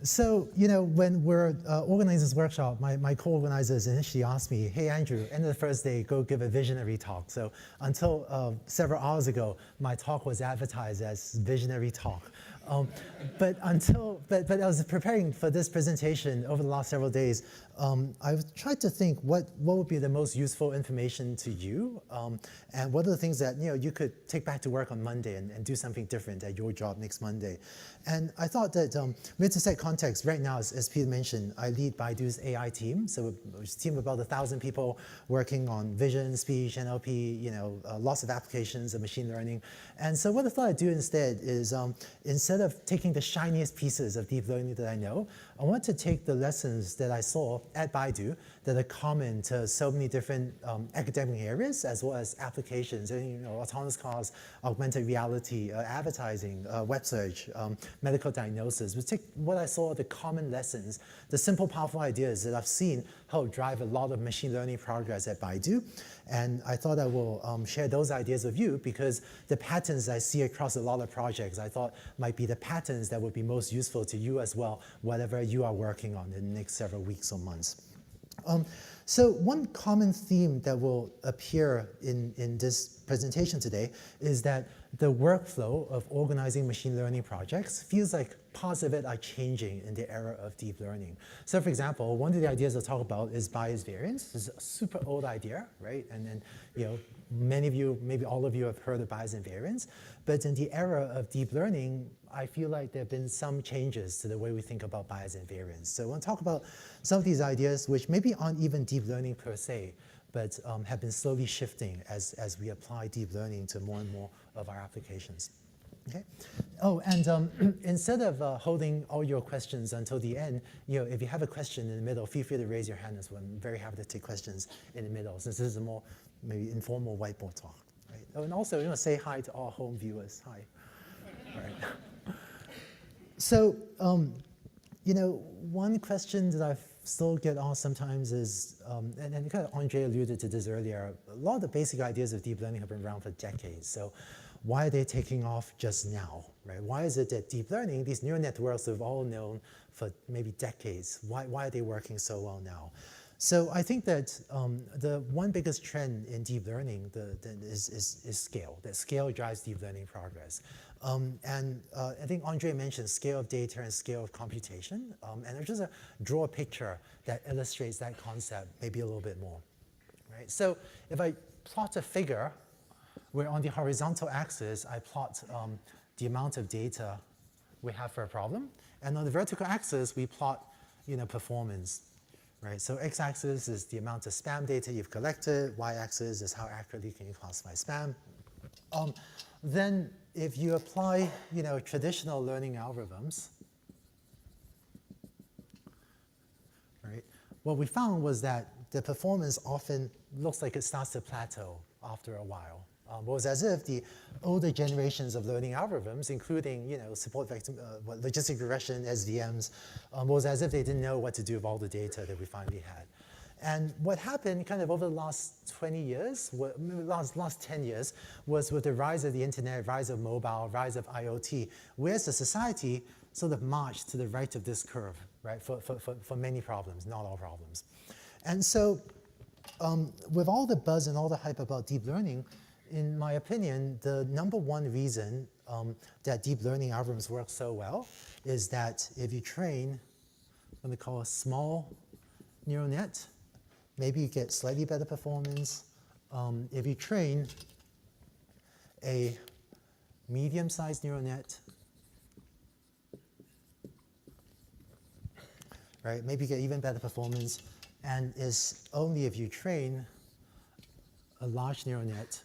So, when we're organizing this workshop, my co-organizers initially asked me, hey, Andrew, end of the first day, go give a visionary talk. So until several hours ago, my talk was advertised as visionary talk. Um, but I was preparing for this presentation over the last several days. I tried to think what would be the most useful information to you, and what are the things that you could take back to work on Monday and do something different at your job next Monday. And I thought that we had to set context. Right now, as Peter mentioned, I lead Baidu's AI team, so it's a team of about 1,000 people working on vision, speech, NLP, lots of applications of machine learning. And so what I thought I'd do instead is, instead of taking the shiniest pieces of deep learning that I know, I want to take the lessons that I saw at Baidu that are common to so many different academic areas, as well as applications, autonomous cars, augmented reality, advertising, web search, medical diagnosis. We take what I saw, the common lessons, the simple, powerful ideas that I've seen help drive a lot of machine learning progress at Baidu. And I thought I will share those ideas with you because the patterns I see across a lot of projects, I thought might be the patterns that would be most useful to you as well, whatever you are working on in the next several weeks or months. So one common theme that will appear in this presentation today is that the workflow of organizing machine learning projects feels like parts of it are changing in the era of deep learning. So for example, one of the ideas I'll talk about is bias variance. It's a super old idea, right? And then, many of you, maybe all of you have heard of bias and variance. But in the era of deep learning, I feel like there have been some changes to the way we think about bias and variance. So I want to talk about some of these ideas, which maybe aren't even deep learning per se, but have been slowly shifting as we apply deep learning to more and more of our applications. Okay. Oh, and instead of holding all your questions until the end, if you have a question in the middle, feel free to raise your hand as well. I'm very happy to take questions in the middle, since this is a more maybe informal whiteboard talk. Right? Oh, and also, say hi to all home viewers. Hi. All right. So, one question that I still get asked sometimes is, and kind of Andre alluded to this earlier, a lot of the basic ideas of deep learning have been around for decades. So why are they taking off just now, right? Why is it that deep learning, these neural networks that we've all known for maybe decades, why are they working so well now? So I think that the one biggest trend in deep learning is scale, that scale drives deep learning progress. I think Andre mentioned scale of data and scale of computation. And I'll just draw a picture that illustrates that concept maybe a little bit more. Right? So if I plot a figure where on the horizontal axis, I plot the amount of data we have for a problem. And on the vertical axis, we plot performance. Right? So x-axis is the amount of spam data you've collected. Y-axis is how accurately can you classify spam. Then if you apply traditional learning algorithms, right, what we found was that the performance often looks like it starts to plateau after a while. It was as if the older generations of learning algorithms, including support vector, logistic regression, SVMs, was as if they didn't know what to do with all the data that we finally had. And what happened kind of over the last 20 years, last 10 years, was with the rise of the internet, rise of mobile, rise of IoT, whereas the society sort of marched to the right of this curve, right, for many problems, not all problems. And so with all the buzz and all the hype about deep learning, in my opinion, the #1 reason that deep learning algorithms work so well is that if you train what we call a small neural net, maybe you get slightly better performance. If you train a medium-sized neural net, right, maybe you get even better performance. And it's only if you train a large neural net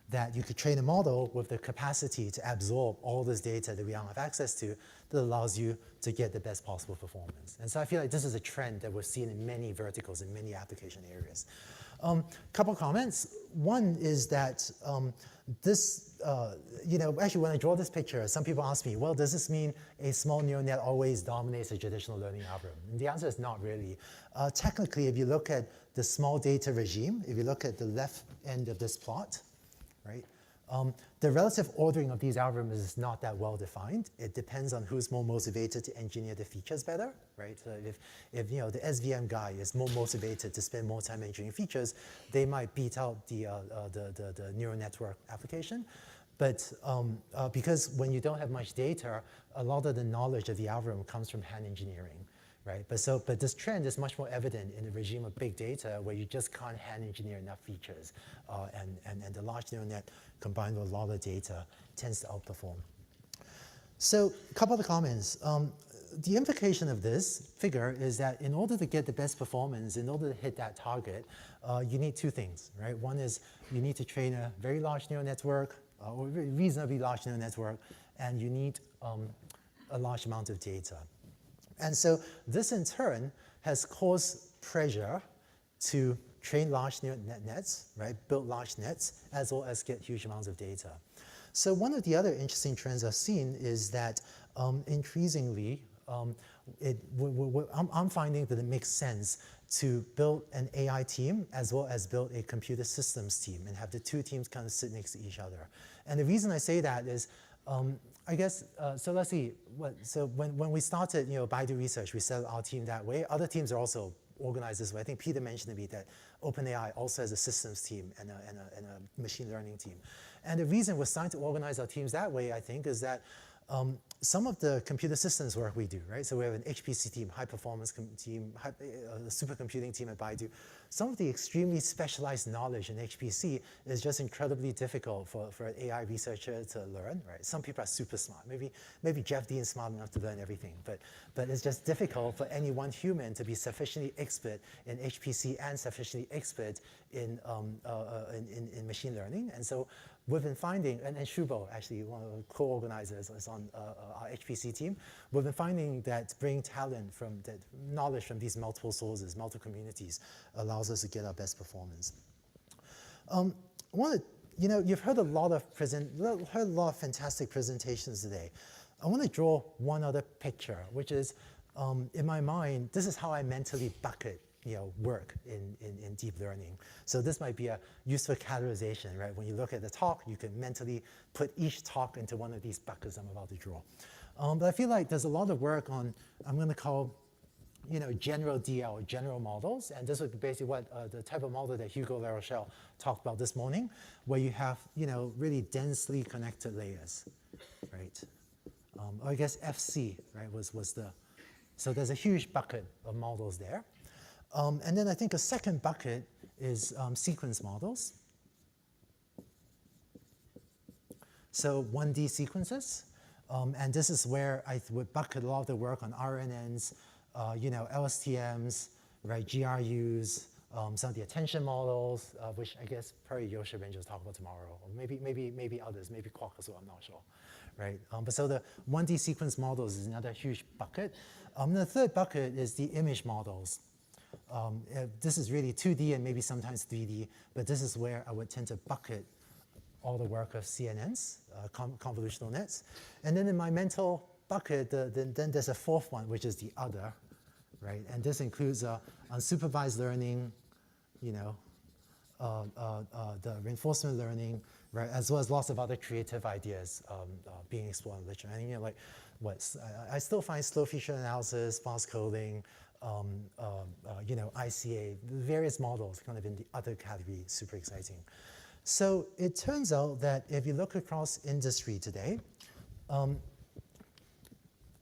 that you could train a model with the capacity to absorb all this data that we don't have access to that allows you to get the best possible performance. And so I feel like this is a trend that we're seeing in many verticals, in many application areas. Couple comments. One is that actually when I draw this picture, some people ask me, well, does this mean a small neural net always dominates a traditional learning algorithm? And the answer is not really. Technically, if you look at the small data regime, if you look at the left end of this plot, right, The relative ordering of these algorithms is not that well defined. It depends on who's more motivated to engineer the features better, right? So if the SVM guy is more motivated to spend more time engineering features, they might beat out the neural network application. But because when you don't have much data, a lot of the knowledge of the algorithm comes from hand engineering, right? But this trend is much more evident in the regime of big data where you just can't hand engineer enough features. And the large neural net combined with a lot of data tends to outperform. So a couple of comments. The implication of this figure is that in order to get the best performance, in order to hit that target, you need two things, right? One is you need to train a very large neural network, or a reasonably large neural network, and you need a large amount of data. And so this in turn has caused pressure to train large neural nets, right? Build large nets, as well as get huge amounts of data. So one of the other interesting trends I've seen is that increasingly, I'm finding that it makes sense to build an AI team as well as build a computer systems team and have the two teams kind of sit next to each other. And the reason I say that is, I guess, so let's see, so when we started Baidu Research, we set our team that way. Other teams are also organized this way. I think Peter mentioned to me that OpenAI also has a systems team and a machine learning team. And the reason we're starting to organize our teams that way, I think, is that some of the computer systems work we do, right? So we have an HPC team, high performance team, supercomputing team at Baidu. Some of the extremely specialized knowledge in HPC is just incredibly difficult for an AI researcher to learn, right? Some people are super smart. Maybe Jeff Dean is smart enough to learn everything, but it's just difficult for any one human to be sufficiently expert in HPC and sufficiently expert in machine learning. And so we've been finding, and Shubo, actually, one of the co-organizers, is on our HPC team. We've been finding that bringing talent from that knowledge from these multiple sources, multiple communities, allows us to get our best performance. You've heard a lot of fantastic presentations today. I want to draw one other picture, which is, in my mind, this is how I mentally bucket work in deep learning. So this might be a useful categorization, right? When you look at the talk, you can mentally put each talk into one of these buckets I'm about to draw. But I feel like there's a lot of work on, I'm going to call, general DL, or general models. And this would be basically what the type of model that Hugo Larochelle talked about this morning, where you have, really densely connected layers, right? Or I guess FC, right, was the, so there's a huge bucket of models there. And then I think a second bucket is sequence models. So 1D sequences. And this is where I would bucket a lot of the work on RNNs, LSTMs, right, GRUs, some of the attention models, which I guess probably Yosha Ren will talk about tomorrow, or maybe others, maybe Quark as well, I'm not sure, right? But so the 1D sequence models is another huge bucket. The third bucket is the image models. This is really 2D and maybe sometimes 3D, but this is where I would tend to bucket all the work of CNNs, convolutional nets. And then in my mental bucket, then there's a fourth one, which is the other, right? And this includes unsupervised learning, the reinforcement learning, right, as well as lots of other creative ideas being explored in literature. And I still find slow feature analysis, sparse coding, ICA, various models kind of in the other category, super exciting. So it turns out that if you look across industry today,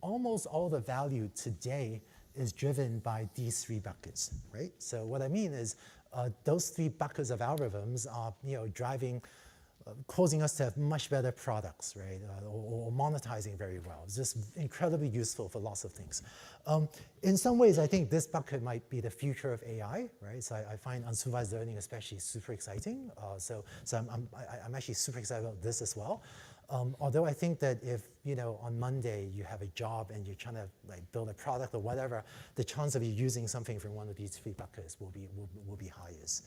almost all the value today is driven by these three buckets, right? So what I mean is those three buckets of algorithms are driving, causing us to have much better products, right? Or monetizing very well. It's just incredibly useful for lots of things. In some ways, I think this bucket might be the future of AI, right? So I find unsupervised learning especially super exciting. So I'm actually super excited about this as well. Although I think that if on Monday you have a job and you're trying to build a product or whatever, the chance of you using something from one of these three buckets will be highest.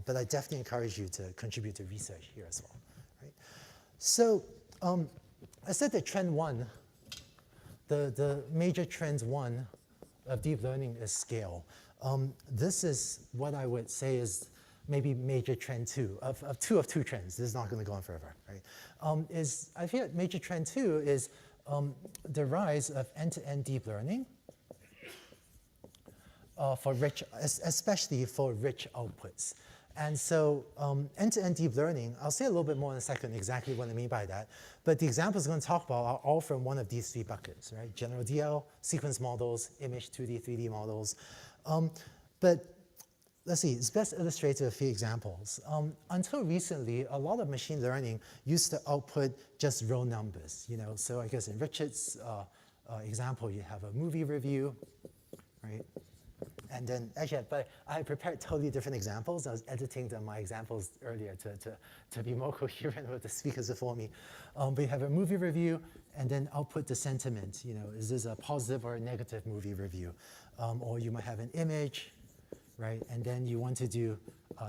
But I definitely encourage you to contribute to research here as well, right? So I said that trend one, the major trend one of deep learning is scale. This is what I would say is maybe major trend two of two trends. This is not going to go on forever, right? I feel major trend two is the rise of end-to-end deep learning for rich, especially for rich outputs. And so end-to-end deep learning, I'll say a little bit more in a second exactly what I mean by that. But the examples I'm going to talk about are all from one of these three buckets, right? General DL, sequence models, image 2D, 3D models. But let's see, it's best illustrated with a few examples. Until recently, a lot of machine learning used to output just raw numbers, you know? So I guess in Richard's example, you have a movie review, right? And then, actually, but I prepared totally different examples. I was editing my examples earlier to be more coherent with the speakers before me. But you have a movie review, and then output the sentiment. You know, is this a positive or a negative movie review? Or you might have an image, right? And then you want to do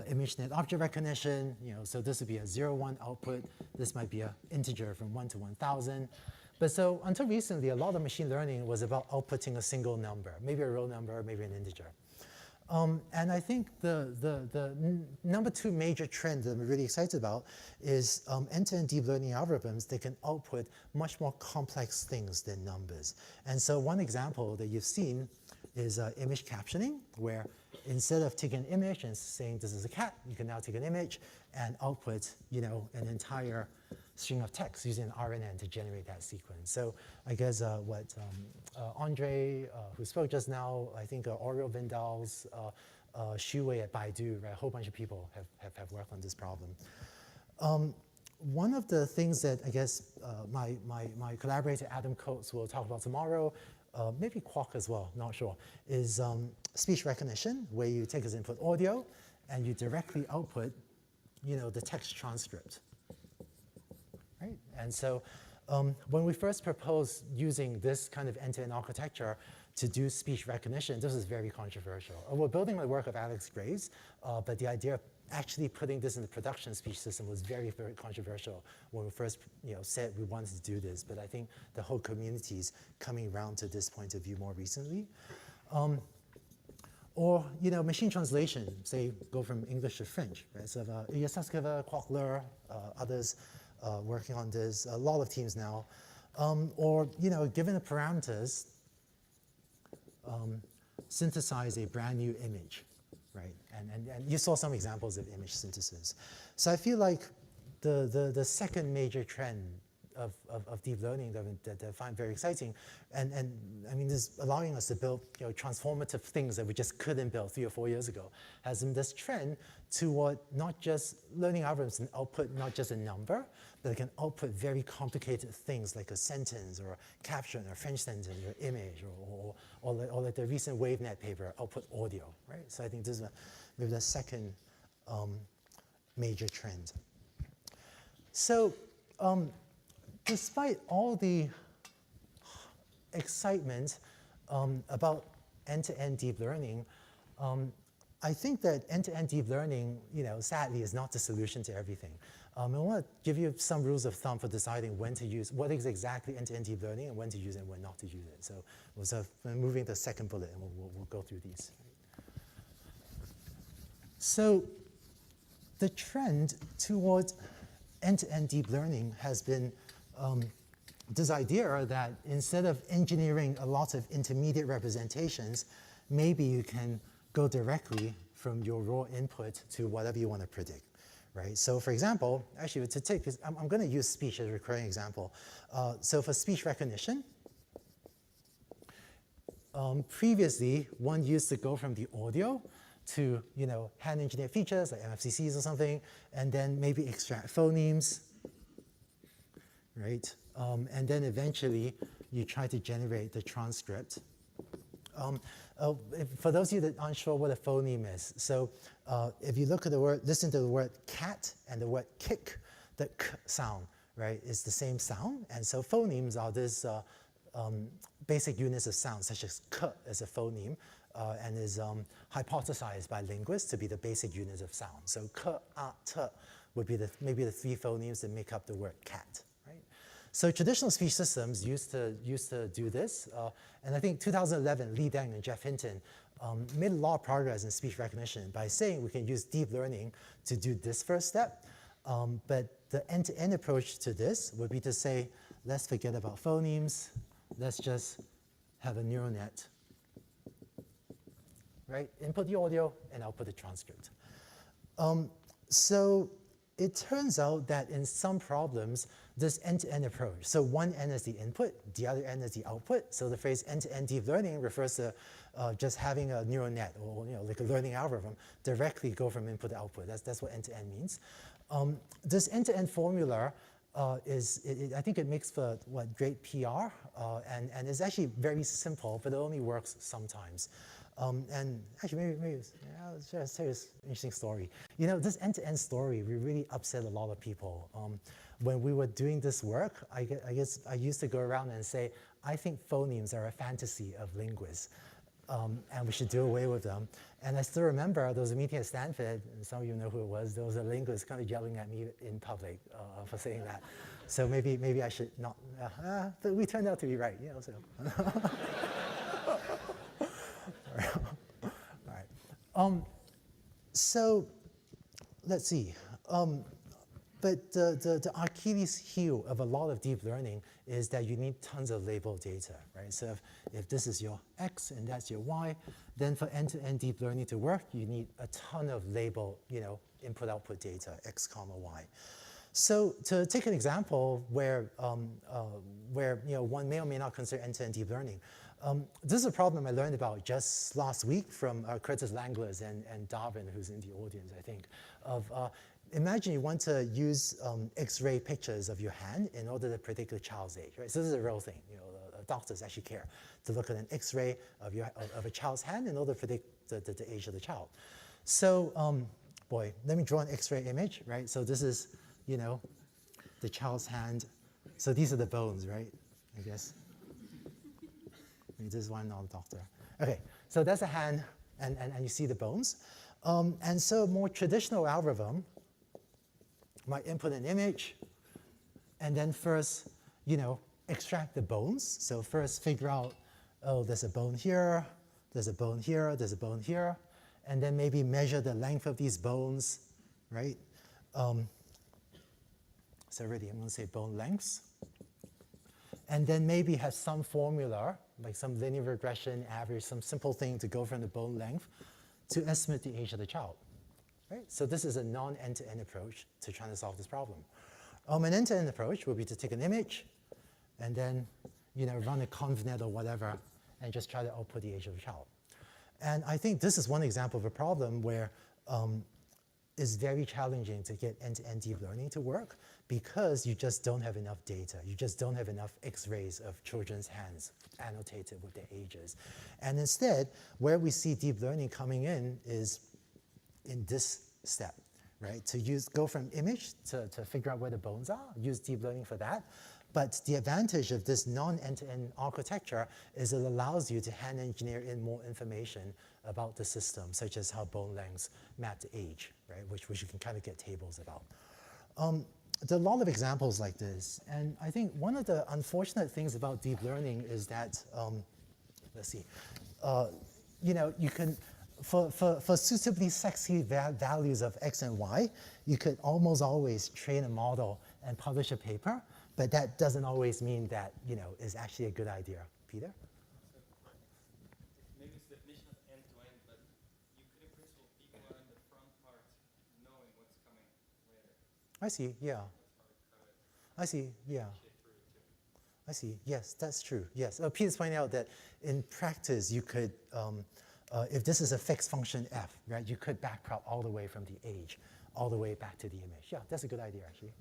ImageNet object recognition. You know, so this would be a 0, 1 output. This might be an integer from 1 to 1,000. But so until recently, a lot of machine learning was about outputting a single number, maybe a real number, maybe an integer. And I think the number two major trend that I'm really excited about is end-to-end deep learning algorithms that can output much more complex things than numbers. And so one example that you've seen is image captioning, where instead of taking an image and saying this is a cat, you can now take an image and output, you know, an entire string of text using an RNN to generate that sequence. So I guess Andre, who spoke just now, I think Oriol Vindal's Xu Wei at Baidu, right? A whole bunch of people have worked on this problem. One of the things that I guess my collaborator Adam Coates will talk about tomorrow, maybe Quark as well, not sure, is speech recognition, where you take as input audio and you directly output, you know, the text transcript. Right? And so when we first proposed using this kind of end-to-end architecture to do speech recognition, this was very controversial. We're building the work of Alex Graves, but the idea of actually putting this in the production speech system was very, very controversial when we first said we wanted to do this. But I think the whole community is coming around to this point of view more recently. Or machine translation, say go from English to French. Right? So Ilya Sutskever, Kwok Lur, others working on this, a lot of teams now. Or given the parameters, synthesize a brand new image, right? And you saw some examples of image synthesis. So I feel like the second major trend of deep learning that I find very exciting, and I mean, this is allowing us to build transformative things that we just couldn't build 3 or 4 years ago, has been this trend toward not just learning algorithms and output not just a number, but it can output very complicated things like a sentence or a caption or a French sentence or image or like the recent WaveNet paper, output audio, right? So I think this is maybe the second major trend. So despite all the excitement about end-to-end deep learning, I think that end-to-end deep learning, sadly, is not the solution to everything. I want to give you some rules of thumb for deciding when to use, what is exactly end-to-end deep learning and when to use it and when not to use it. So we're sort of moving to the second bullet, and we'll go through these. So the trend toward end-to-end deep learning has been this idea that instead of engineering a lot of intermediate representations, maybe you can go directly from your raw input to whatever you want to predict, right? So for example, actually to take this, I'm going to use speech as a recurring example. So for speech recognition, previously one used to go from the audio to hand engineered features like MFCCs or something, and then maybe extract phonemes, right? And then eventually you try to generate the transcript. For those of you that aren't sure what a phoneme is, so if you look at the word, listen to the word cat and the word kick, the k sound, right, is the same sound. And so phonemes are this basic units of sound, such as k as a phoneme, and is hypothesized by linguists to be the basic units of sound. So k, a, t would be maybe the 3 phonemes that make up the word cat. So traditional speech systems used to do this, and I think 2011, Li Deng and Jeff Hinton made a lot of progress in speech recognition by saying we can use deep learning to do this first step. But the end-to-end approach to this would be to say, let's forget about phonemes, let's just have a neural net, right? Input the audio and output the transcript. So it turns out that in some problems, this end-to-end approach, so one end is the input, the other end is the output. So the phrase end-to-end deep learning refers to just having a neural net or like a learning algorithm directly go from input to output. That's what end-to-end means. This end-to-end formula I think it makes for great PR, and it's actually very simple, but it only works sometimes. And actually, maybe I'll just tell you this interesting story. This end-to-end story, we really upset a lot of people. When we were doing this work, I guess I used to go around and say, I think phonemes are a fantasy of linguists, and we should do away with them. And I still remember there was a meeting at Stanford, and some of you know who it was. There was a linguist kind of yelling at me in public for saying that. So maybe I should not. But we turned out to be right, So. All right. So let's see. But the Achilles heel of a lot of deep learning is that you need tons of labeled data, right? So if this is your X and that's your Y, then for end-to-end deep learning to work, you need a ton of labeled, input-output data, X comma Y. So to take an example where one may or may not consider end-to-end deep learning, this is a problem I learned about just last week from Curtis Langles and Darwin, who's in the audience, I think, imagine you want to use X-ray pictures of your hand in order to predict a child's age, right? So this is a real thing. Doctors actually care to look at an X-ray of a child's hand in order to predict the age of the child. So, boy, let me draw an X-ray image, right? So this is, the child's hand. So these are the bones, right? I guess. This is why I'm not a doctor. Okay, so that's a hand, and you see the bones. And so more traditional algorithm might input an image, and then first, extract the bones. So first figure out, oh, there's a bone here, there's a bone here, there's a bone here, and then maybe measure the length of these bones, right? So really, I'm going to say bone lengths. And then maybe have some formula, like some linear regression, average, some simple thing to go from the bone length to estimate the age of the child. Right? So this is a non-end-to-end approach to trying to solve this problem. An end-to-end approach would be to take an image and then run a ConvNet or whatever and just try to output the age of the child. And I think this is one example of a problem where it's very challenging to get end-to-end deep learning to work because you just don't have enough data. You just don't have enough X-rays of children's hands annotated with their ages. And instead, where we see deep learning coming in is in this step, right? To go from image to figure out where the bones are, use deep learning for that. But the advantage of this non-end-to-end architecture is it allows you to hand engineer in more information about the system, such as how bone lengths map to age, right? Which you can kind of get tables about. There are a lot of examples like this. And I think one of the unfortunate things about deep learning is that, let's see, you can, for suitably sexy values of X and Y, you could almost always train a model and publish a paper, but that doesn't always mean that, is actually a good idea. Peter? Maybe it's the definition of end-to-end, but you could in principle people are in the front part knowing what's coming later. I see, yeah. I see, yeah. I see, yes, that's true, yes. Peter's pointing out that in practice, you could, if this is a fixed function f, right, you could backprop all the way from the age, all the way back to the image. Yeah, that's a good idea, actually.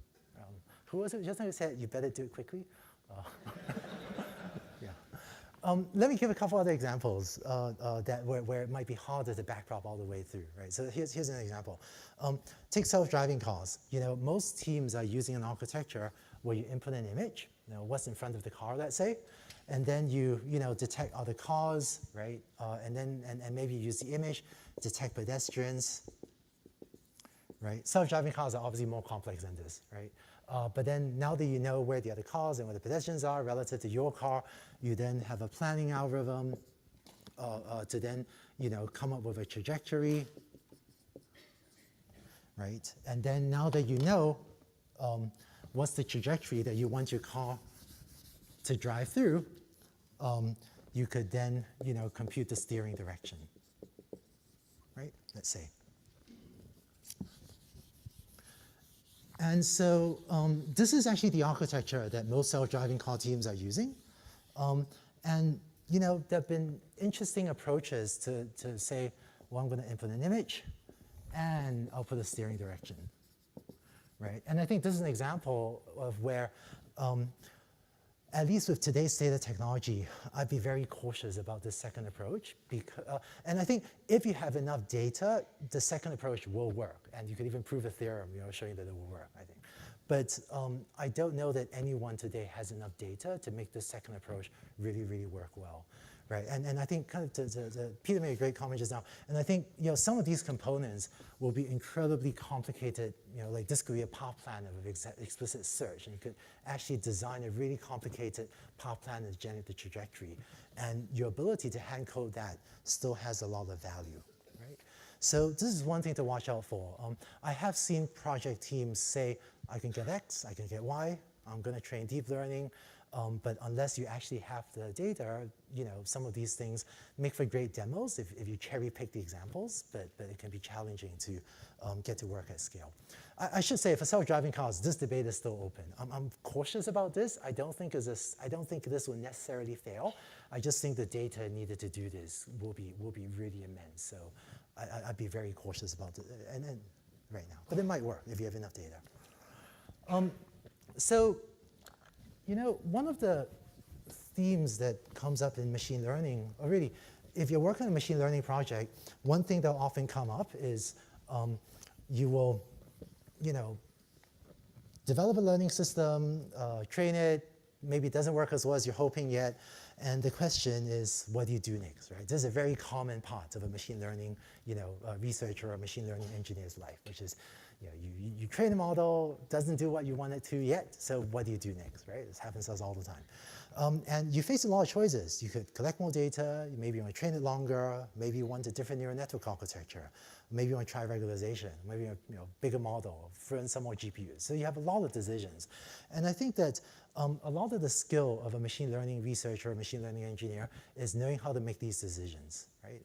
Who was it just now who said you better do it quickly? Yeah. Let me give a couple other examples where it might be harder to backprop all the way through, right? So here's an example. Take self-driving cars. Most teams are using an architecture where you input an image, what's in front of the car, let's say, and then you detect other cars, right? And maybe use the image, detect pedestrians, right? Self-driving cars are obviously more complex than this, right? But then now that you know where the other cars and where the pedestrians are relative to your car, you then have a planning algorithm to then come up with a trajectory, right? And then now that you know what's the trajectory that you want your car to drive through, you could then compute the steering direction, right? Let's say. And so this is actually the architecture that most self-driving car teams are using. And there have been interesting approaches to say, well, I'm going to input an image, and I'll put a steering direction, right? And I think this is an example of where, at least with today's data technology, I'd be very cautious about this second approach. And I think if you have enough data, the second approach will work. And you could even prove a theorem showing that it will work, I think. But I don't know that anyone today has enough data to make the second approach really, really work well, right? And I think kind of Peter made a great comment just now. And I think some of these components will be incredibly complicated. Like this could be a path plan of explicit search, and you could actually design a really complicated path plan and generate the trajectory. And your ability to hand code that still has a lot of value, right? So this is one thing to watch out for. I have seen project teams say, I can get X, I can get Y, I'm going to train deep learning. But unless you actually have the data, some of these things make for great demos if you cherry pick the examples, but it can be challenging to get to work at scale. I should say for self-driving cars, this debate is still open. I'm cautious about this. I don't think this will necessarily fail. I just think the data needed to do this will be really immense. So I'd be very cautious about it and right now. But it might work if you have enough data. One of the themes that comes up in machine learning, or really, if you're working on a machine learning project, one thing that will often come up is you will, develop a learning system, train it, maybe it doesn't work as well as you're hoping yet, and the question is, what do you do next, right? This is a very common part of a machine learning, researcher or machine learning engineer's life, which is, you train a model, doesn't do what you want it to yet, so what do you do next, right? This happens to us all the time. And you face a lot of choices. You could collect more data, maybe you want to train it longer, maybe you want a different neural network architecture, maybe you want to try regularization, maybe a bigger model, throw in some more GPUs. So you have a lot of decisions. And I think that a lot of the skill of a machine learning researcher or machine learning engineer is knowing how to make these decisions, right?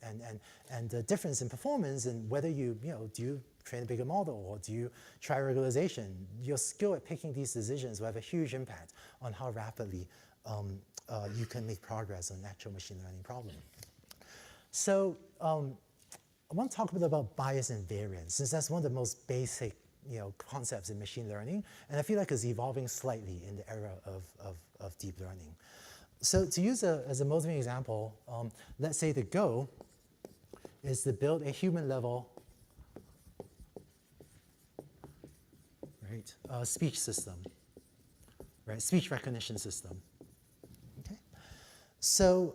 And the difference in performance and whether do you train a bigger model or do you try regularization, your skill at picking these decisions will have a huge impact on how rapidly you can make progress on an actual machine learning problem. So I want to talk a bit about bias and variance, since that's one of the most basic concepts in machine learning, and I feel like it's evolving slightly in the era of deep learning. So to use as a motivating example, let's say the goal is to build a human-level speech system, right? Speech recognition system. Okay. So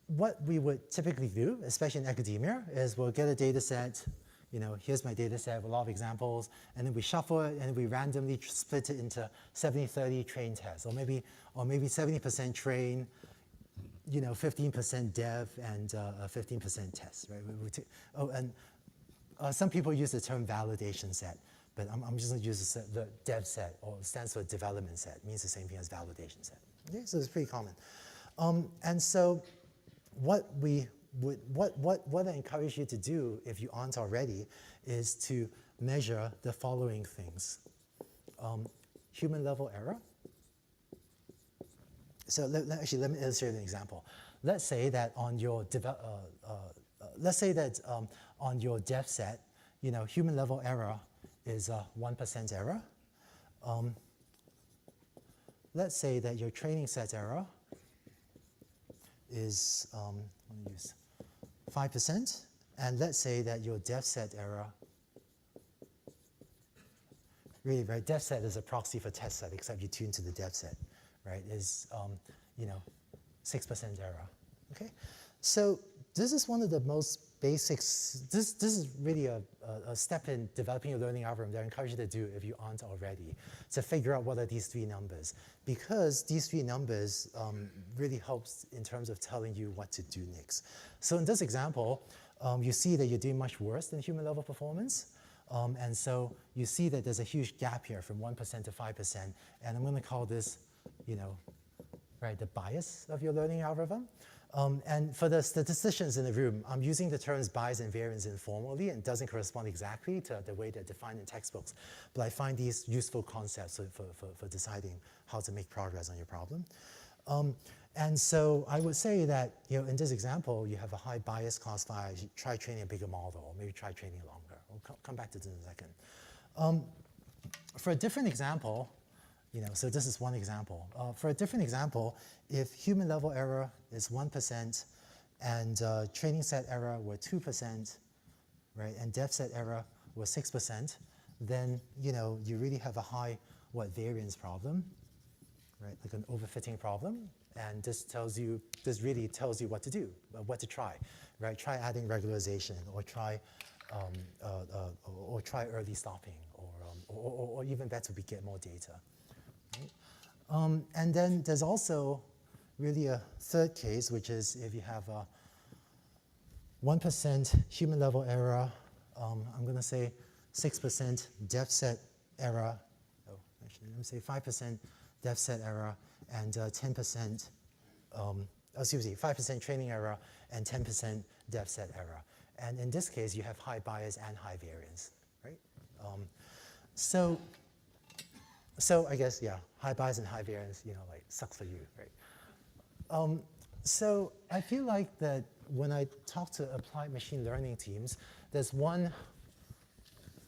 what we would typically do, especially in academia, is we'll get a data set. Here's my data set with a lot of examples, and then we shuffle it, and we randomly split it into 70-30 train tests, or maybe 70% train, 15% dev, and 15% test, right? And some people use the term validation set, but I'm just going to use the dev set, or it stands for development set. It means the same thing as validation set. Okay, so it's pretty common. And so what I encourage you to do, if you aren't already, is to measure the following things. Human level error. So let me illustrate an example. Let's say that on your on your dev set, human level error is 1% error. Let's say that your training set error is 5%, and let's say that your dev set error, really, right? Dev set is a proxy for test set, except you tune to the dev set, right? Is 6% error. Okay, so this is one of the most basics, this is really a step in developing your learning algorithm that I encourage you to do if you aren't already, to figure out what are these three numbers. Because these three numbers really helps in terms of telling you what to do next. So in this example, you see that you're doing much worse than human level performance. And so you see that there's a huge gap here from 1% to 5%. And I'm going to call this, right, the bias of your learning algorithm. And for the statisticians in the room, I'm using the terms bias and variance informally, and it doesn't correspond exactly to the way they're defined in textbooks. But I find these useful concepts for deciding how to make progress on your problem. And so I would say that in this example, you have a high bias classifier. You try training a bigger model, or maybe try training longer. We'll come back to this in a second. For a different example, so this is one example. For a different example, if human level error is 1% and training set error were 2%, right, and depth set error was 6%, then you really have a high variance problem, right, like an overfitting problem. And this really tells you what to do, what to try, right? Try adding regularization, or try early stopping, or even better, we get more data. Right? And then there's also really a third case, which is if you have a 1% human level error, I'm going to say 6% depth set error. Oh, actually, let me say 5% depth set error and 10%, 5% training error and 10% depth set error. And in this case, you have high bias and high variance, right? So I guess, yeah, high bias and high variance, like sucks for you, right? So I feel like that when I talk to applied machine learning teams, there's one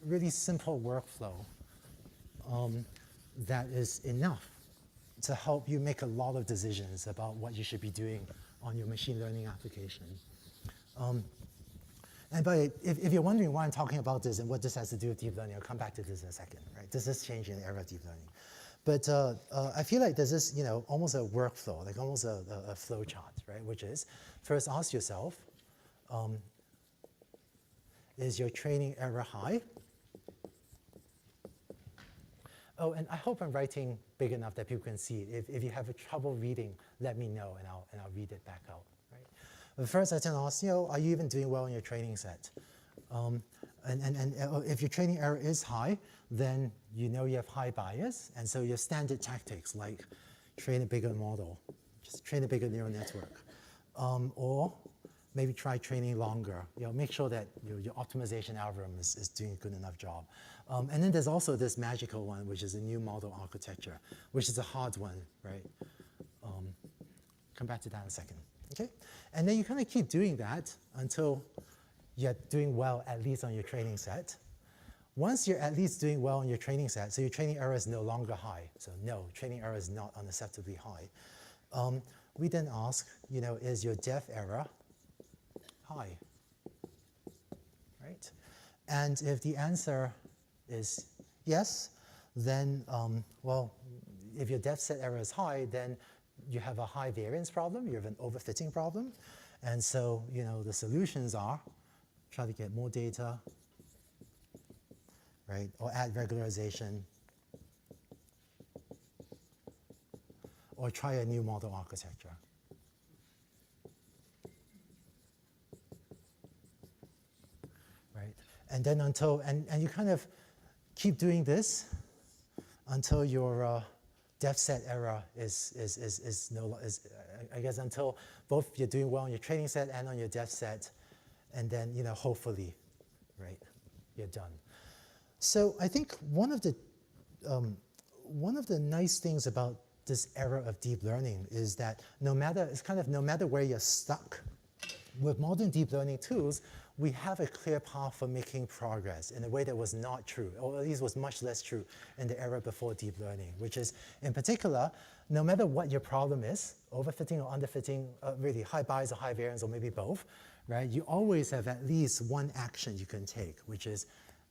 really simple workflow that is enough to help you make a lot of decisions about what you should be doing on your machine learning application. And if you're wondering why I'm talking about this and what this has to do with deep learning, I'll come back to this in a second, right? This is changing the era of deep learning. But I feel like there's this, almost a workflow, like almost a flow chart, right? Which is, first ask yourself, is your training error high? Oh, and I hope I'm writing big enough that people can see it. If you have trouble reading, let me know, and I'll read it back out, right? But first, I tend to ask, are you even doing well in your training set? And if your training error is high, then you have high bias, and so your standard tactics like train a bigger model, just train a bigger neural network, or maybe try training longer. Make sure that your optimization algorithm is doing a good enough job. And then there's also this magical one, which is a new model architecture, which is a hard one, right? Come back to that in a second, okay? And then you kind of keep doing that until you're doing well, at least on your training set. Once you're at least doing well on your training set, so your training error is no longer high, so no, training error is not unacceptably high. We then ask, is your depth error high, right? And if the answer is yes, then, if your depth set error is high, then you have a high variance problem, you have an overfitting problem. And so, the solutions are try to get more data, right? Or add regularization, or try a new model architecture. Right? And then and you kind of keep doing this until your depth set error I guess until both you're doing well on your training set and on your depth set, and then hopefully, right, you're done. So I think one of the nice things about this era of deep learning is that no matter where you're stuck, with modern deep learning tools, we have a clear path for making progress in a way that was not true, or at least was much less true in the era before deep learning, which is, in particular, no matter what your problem is, overfitting or underfitting, really high bias or high variance, or maybe both, right? You always have at least one action you can take, which is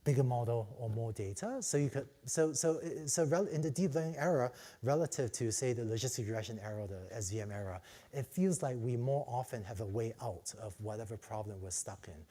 bigger model or more data. So you could, in the deep learning era, relative to say the logistic regression era, the SVM era, it feels like we more often have a way out of whatever problem we're stuck in.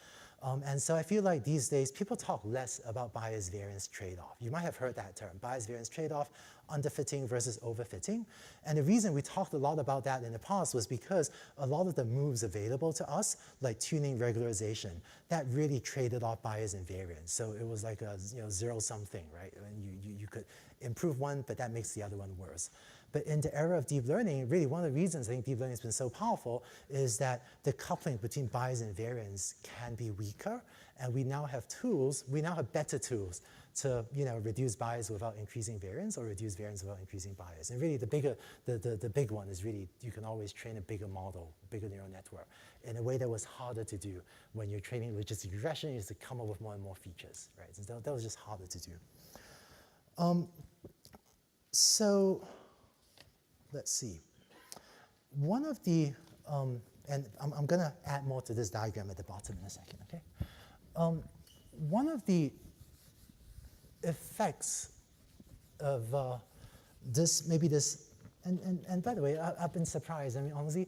And so I feel like these days people talk less about bias variance trade-off. You might have heard that term, bias variance trade-off, underfitting versus overfitting. And the reason we talked a lot about that in the past was because a lot of the moves available to us, like tuning regularization, that really traded off bias and variance. So it was like a zero-sum thing, right? And you could improve one, but that makes the other one worse. But in the era of deep learning, really one of the reasons I think deep learning has been so powerful is that the coupling between bias and variance can be weaker, and we now have tools, we now have better tools to reduce bias without increasing variance or reduce variance without increasing bias. And really the big one is really you can always train a bigger model, bigger neural network in a way that was harder to do when you're training logistic regression. You have to come up with more and more features, right? So that was just harder to do. So let's see. One of the, and I'm going to add more to this diagram at the bottom in a second, okay? One of the effects of and by the way, I've been surprised. I mean, honestly,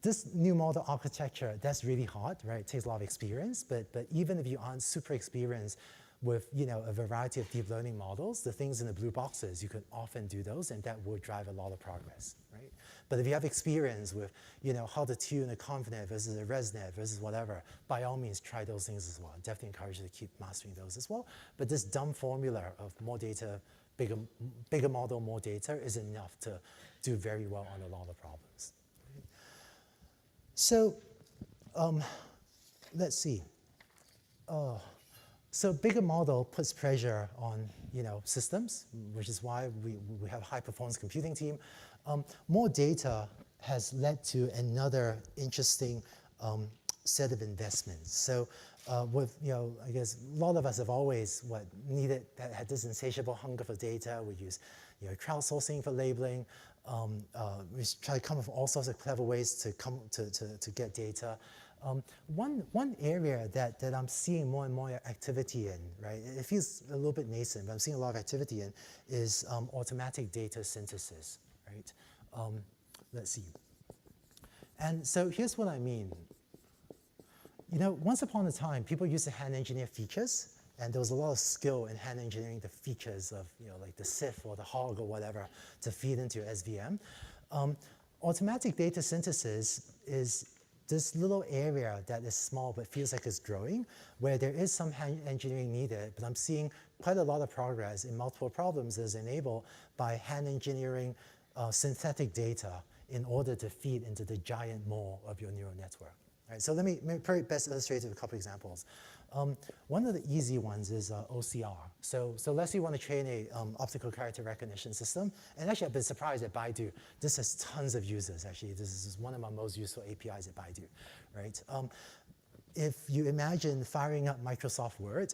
this new model architecture, that's really hard, right? It takes a lot of experience, but even if you aren't super experienced with a variety of deep learning models, the things in the blue boxes, you can often do those, and that will drive a lot of progress, right? But if you have experience with how to tune a ConvNet versus a ResNet versus whatever, by all means try those things as well. Definitely encourage you to keep mastering those as well. But this dumb formula of more data, bigger model, more data is enough to do very well on a lot of problems. Right? So let's see. So bigger model puts pressure on systems, which is why we have a high performance computing team. More data has led to another interesting set of investments. So with I guess a lot of us have always had this insatiable hunger for data. We use crowdsourcing for labeling. We try to come up with all sorts of clever ways to get data. One area that I'm seeing more and more activity in, right? It feels a little bit nascent, but I'm seeing a lot of activity in is automatic data synthesis, right? Let's see. And so here's what I mean. Once upon a time, people used to hand engineer features, and there was a lot of skill in hand engineering the features of like the CIF or the hog or whatever to feed into your SVM. Automatic data synthesis is this little area that is small but feels like it's growing, where there is some hand engineering needed, but I'm seeing quite a lot of progress in multiple problems that is enabled by hand engineering synthetic data in order to feed into the giant maw of your neural network. Right, so let me probably best illustrate it with a couple examples. One of the easy ones is OCR. So let's say you want to train a optical character recognition system. And actually, I've been surprised at Baidu. This has tons of users, actually. This is one of my most useful APIs at Baidu, right? If you imagine firing up Microsoft Word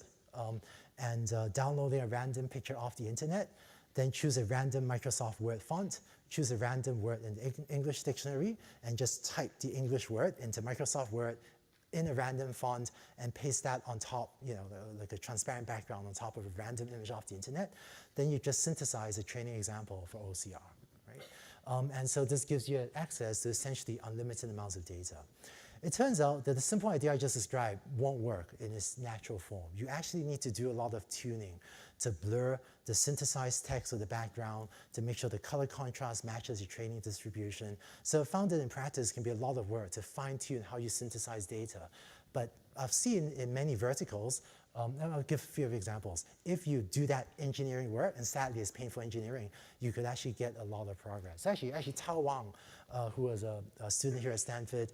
and downloading a random picture off the internet, then choose a random Microsoft Word font, choose a random word in the English dictionary, and just type the English word into Microsoft Word in a random font and paste that on top, like a transparent background on top of a random image off the internet, then you just synthesize a training example for OCR, right? And so this gives you access to essentially unlimited amounts of data. It turns out that the simple idea I just described won't work in its natural form. You actually need to do a lot of tuning to blur the synthesized text of the background, to make sure the color contrast matches your training distribution. So I found that in practice can be a lot of work to fine-tune how you synthesize data. But I've seen in many verticals, and I'll give a few examples. If you do that engineering work, and sadly it's painful engineering, you could actually get a lot of progress. Actually Tao Wang, who was a student here at Stanford,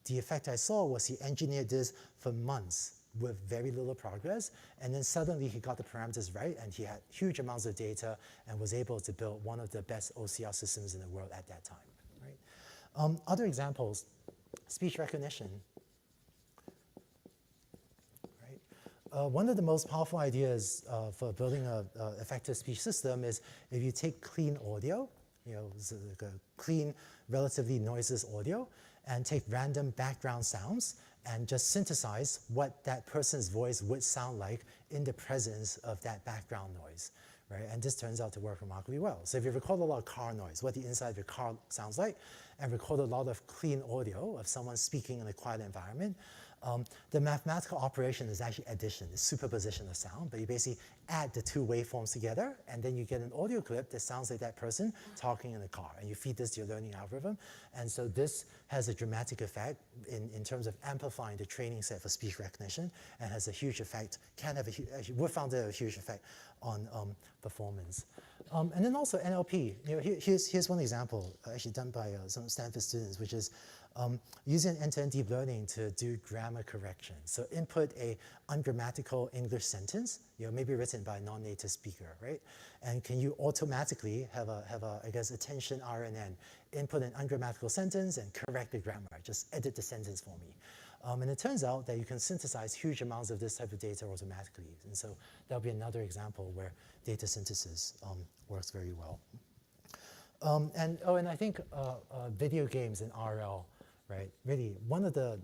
the effect I saw was he engineered this for months with very little progress, and then suddenly he got the parameters right, and he had huge amounts of data and was able to build one of the best OCR systems in the world at that time. Right? Other examples, speech recognition. Right? One of the most powerful ideas for building an effective speech system is if you take clean audio, like a clean, relatively noiseless audio, and take random background sounds and just synthesize what that person's voice would sound like in the presence of that background noise, right? And this turns out to work remarkably well. So if you record a lot of car noise, what the inside of your car sounds like, and record a lot of clean audio of someone speaking in a quiet environment, the mathematical operation is actually addition, it's superposition of sound, but you basically add the two waveforms together, and then you get an audio clip that sounds like that person talking in the car, and you feed this to your learning algorithm. And so this has a dramatic effect in terms of amplifying the training set for speech recognition, and has a huge effect, actually, we found a huge effect on performance. And then also NLP, here's one example, actually done by some Stanford students, which is using end-to-end deep learning to do grammar correction. So input a ungrammatical English sentence, maybe written by a non-native speaker, right? And can you automatically have a I guess, attention RNN, input an ungrammatical sentence and correct the grammar, just edit the sentence for me. And it turns out that you can synthesize huge amounts of this type of data automatically. And so that'll be another example where data synthesis works very well. And I think video games in RL, right? Really, one of the,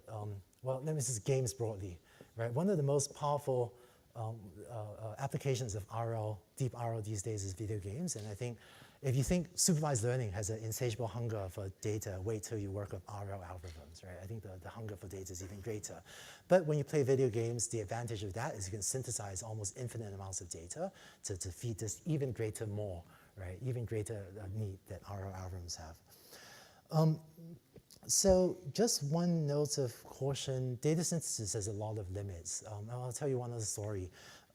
well, let me just games broadly, right? One of the most powerful applications of RL, deep RL these days is video games. And I think if you think supervised learning has an insatiable hunger for data, wait till you work with RL algorithms, right? I think the hunger for data is even greater. But when you play video games, the advantage of that is you can synthesize almost infinite amounts of data to feed this even greater more, right? Even greater need that RL algorithms have. So just one note of caution, data synthesis has a lot of limits. I'll tell you one other story.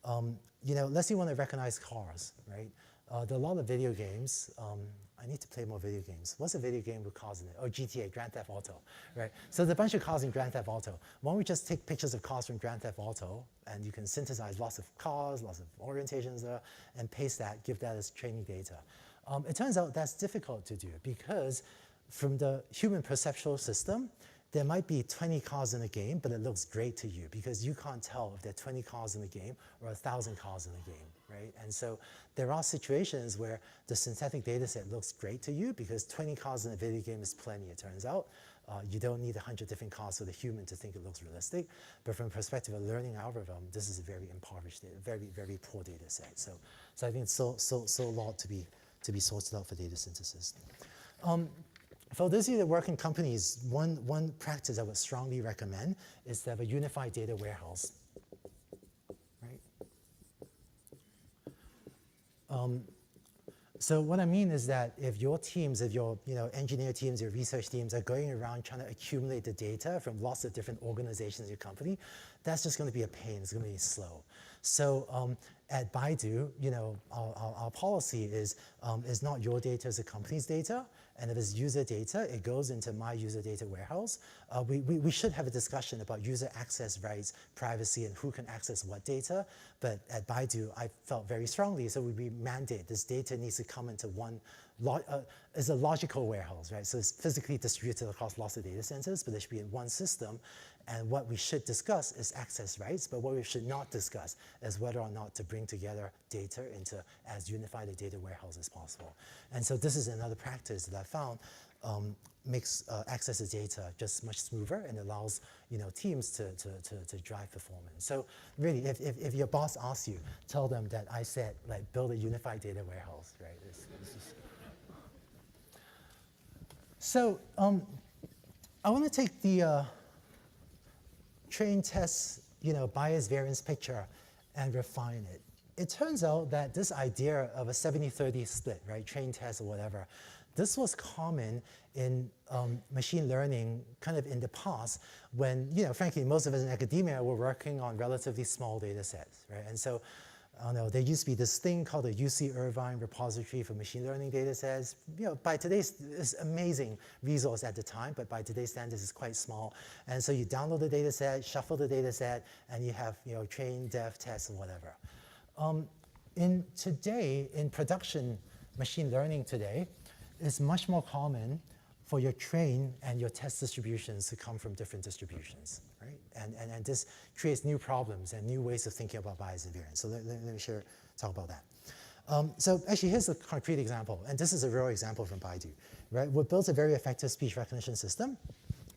Let's say you want to recognize cars, right? There are a lot of video games. I need to play more video games. What's a video game with cars in it? Oh, GTA, Grand Theft Auto, right? So there's a bunch of cars in Grand Theft Auto. Why don't we just take pictures of cars from Grand Theft Auto, and you can synthesize lots of cars, lots of orientations there, and paste that, give that as training data. It turns out that's difficult to do because from the human perceptual system, there might be 20 cars in a game, but it looks great to you because you can't tell if there are 20 cars in the game or 1,000 cars in the game, right? And so there are situations where the synthetic data set looks great to you because 20 cars in a video game is plenty, it turns out. You don't need 100 different cars for the human to think it looks realistic. But from the perspective of a learning algorithm, this is a very impoverished data, very, very poor data set. So I think it's so a lot to be sorted out for data synthesis. For those of you that work in companies, one practice I would strongly recommend is to have a unified data warehouse, right? So what I mean is that if your teams, if your engineer teams, your research teams are going around trying to accumulate the data from lots of different organizations in your company, that's just going to be a pain. It's going to be slow. So at Baidu, our policy is not your data, it's the company's data. And if it's user data, it goes into my user data warehouse. We should have a discussion about user access rights, privacy, and who can access what data. But at Baidu, I felt very strongly, so we mandate this data needs to come into one, it's a logical warehouse, right? So it's physically distributed across lots of data centers, but it should be in one system. And what we should discuss is access rights, but what we should not discuss is whether or not to bring together data into as unified a data warehouse as possible. And so this is another practice that I found makes access to data just much smoother and allows teams to drive performance. So really, if your boss asks you, tell them that I said build a unified data warehouse, right? This is... So I want to take the train test, bias variance picture and refine it. It turns out that this idea of a 70-30 split, right, train test or whatever, this was common in machine learning kind of in the past when, frankly, most of us in academia were working on relatively small data sets, right? And so, I don't know, there used to be this thing called the UC Irvine repository for machine learning data sets. By today's, it's amazing resource at the time, but by today's standards, it's quite small. And so you download the data set, shuffle the data set, and you have, train, dev, test, and whatever. In production machine learning today, it's much more common for your train and your test distributions to come from different distributions, right? And this creates new problems and new ways of thinking about bias and variance. So let me talk about that. So actually, here's a concrete example, and this is a real example from Baidu, right? We built a very effective speech recognition system,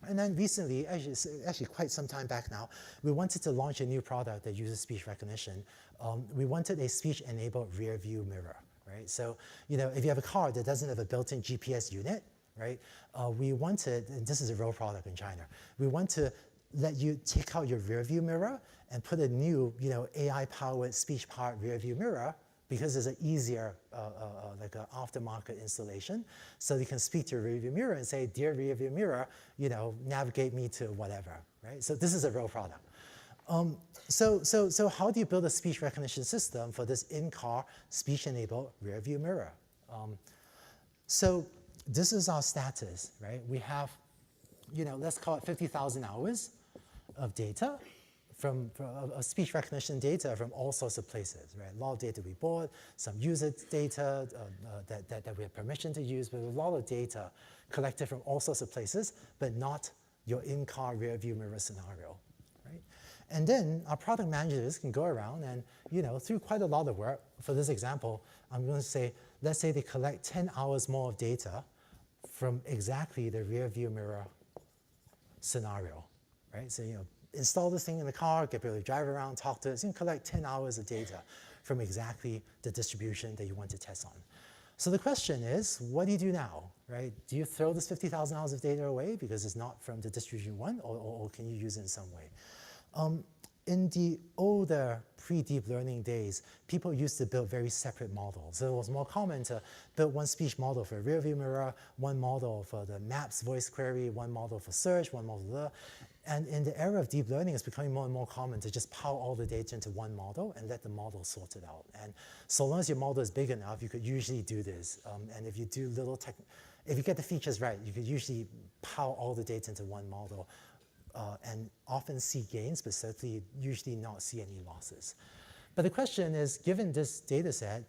And then recently, actually quite some time back now, we wanted to launch a new product that uses speech recognition. We wanted a speech-enabled rear view mirror, right? So, if you have a car that doesn't have a built-in GPS unit, right? We wanted, and this is a real product in China, we want to let you take out your rear view mirror and put a new, AI-powered, speech-powered rear view mirror, because it's an easier, like an aftermarket installation. So you can speak to your rearview mirror and say, dear rearview mirror, navigate me to whatever, right? So this is a real product. So how do you build a speech recognition system for this in-car speech-enabled rearview mirror? So this is our status, right? We have, let's call it 50,000 hours of data from speech recognition data from all sorts of places, right? A lot of data we bought, some user data that we have permission to use, but a lot of data collected from all sorts of places, but not your in-car rear view mirror scenario, right? And then our product managers can go around and, through quite a lot of work, for this example, I'm going to say, let's say they collect 10 hours more of data from exactly the rear view mirror scenario, right? So, install this thing in the car, get people to drive around, talk to us, and collect 10 hours of data from exactly the distribution that you want to test on. So the question is, what do you do now, right? Do you throw this 50,000 hours of data away because it's not from the distribution you want, or can you use it in some way? In the older pre-deep learning days, people used to build very separate models. So it was more common to build one speech model for a rear view mirror, one model for the Maps voice query, one model for search, one model for the. And in the era of deep learning, it's becoming more and more common to just power all the data into one model and let the model sort it out. And so long as your model is big enough, you could usually do this. And if you do if you get the features right, you could usually power all the data into one model and often see gains, but certainly usually not see any losses. But the question is, given this data set,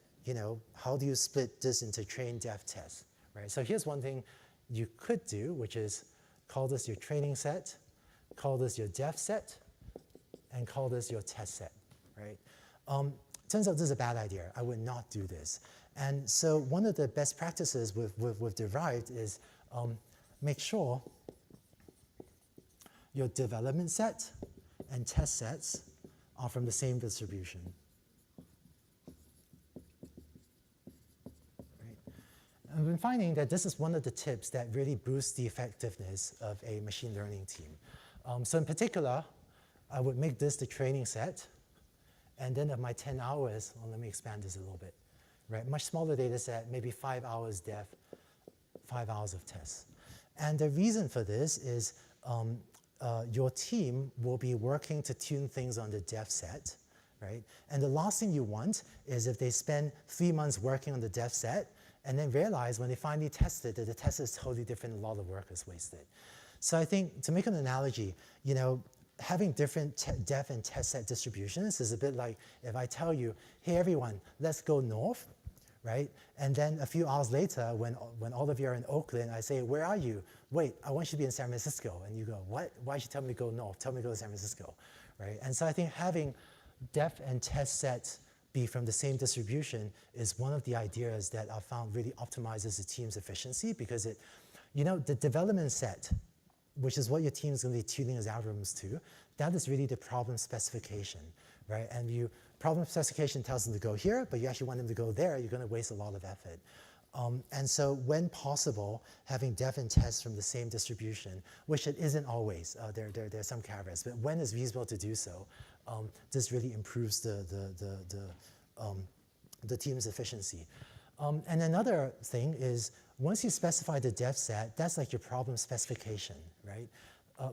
how do you split this into train, def, test, right? So here's one thing you could do, which is call this your training set, call this your def set, and call this your test set, right? Turns out this is a bad idea. I would not do this. And so one of the best practices we've derived is make sure your development set and test sets are from the same distribution. Right? And I've been finding that this is one of the tips that really boosts the effectiveness of a machine learning team. So in particular, I would make this the training set, and then of my 10 hours, well, let me expand this a little bit, right? Much smaller data set, maybe 5 hours def, 5 hours of tests. And the reason for this is your team will be working to tune things on the def set, right? And the last thing you want is if they spend 3 months working on the def set and then realize when they finally test it that the test is totally different, a lot of work is wasted. So I think, to make an analogy, having different def and test set distributions is a bit like if I tell you, hey everyone, let's go north, right? And then a few hours later, when all of you are in Oakland, I say, where are you? Wait, I want you to be in San Francisco. And you go, what? Why should you tell me to go north? Tell me to go to San Francisco, right? And so I think having def and test sets be from the same distribution is one of the ideas that I found really optimizes the team's efficiency, because the development set, which is what your team is going to be tuning its algorithms to, that is really the problem specification, right? And problem specification tells them to go here, but you actually want them to go there, you're going to waste a lot of effort. And so when possible, having def and test from the same distribution, which it isn't always, there are some caveats, but when it's reasonable to do so, this really improves the team's efficiency. And another thing is, once you specify the def set, that's like your problem specification, right?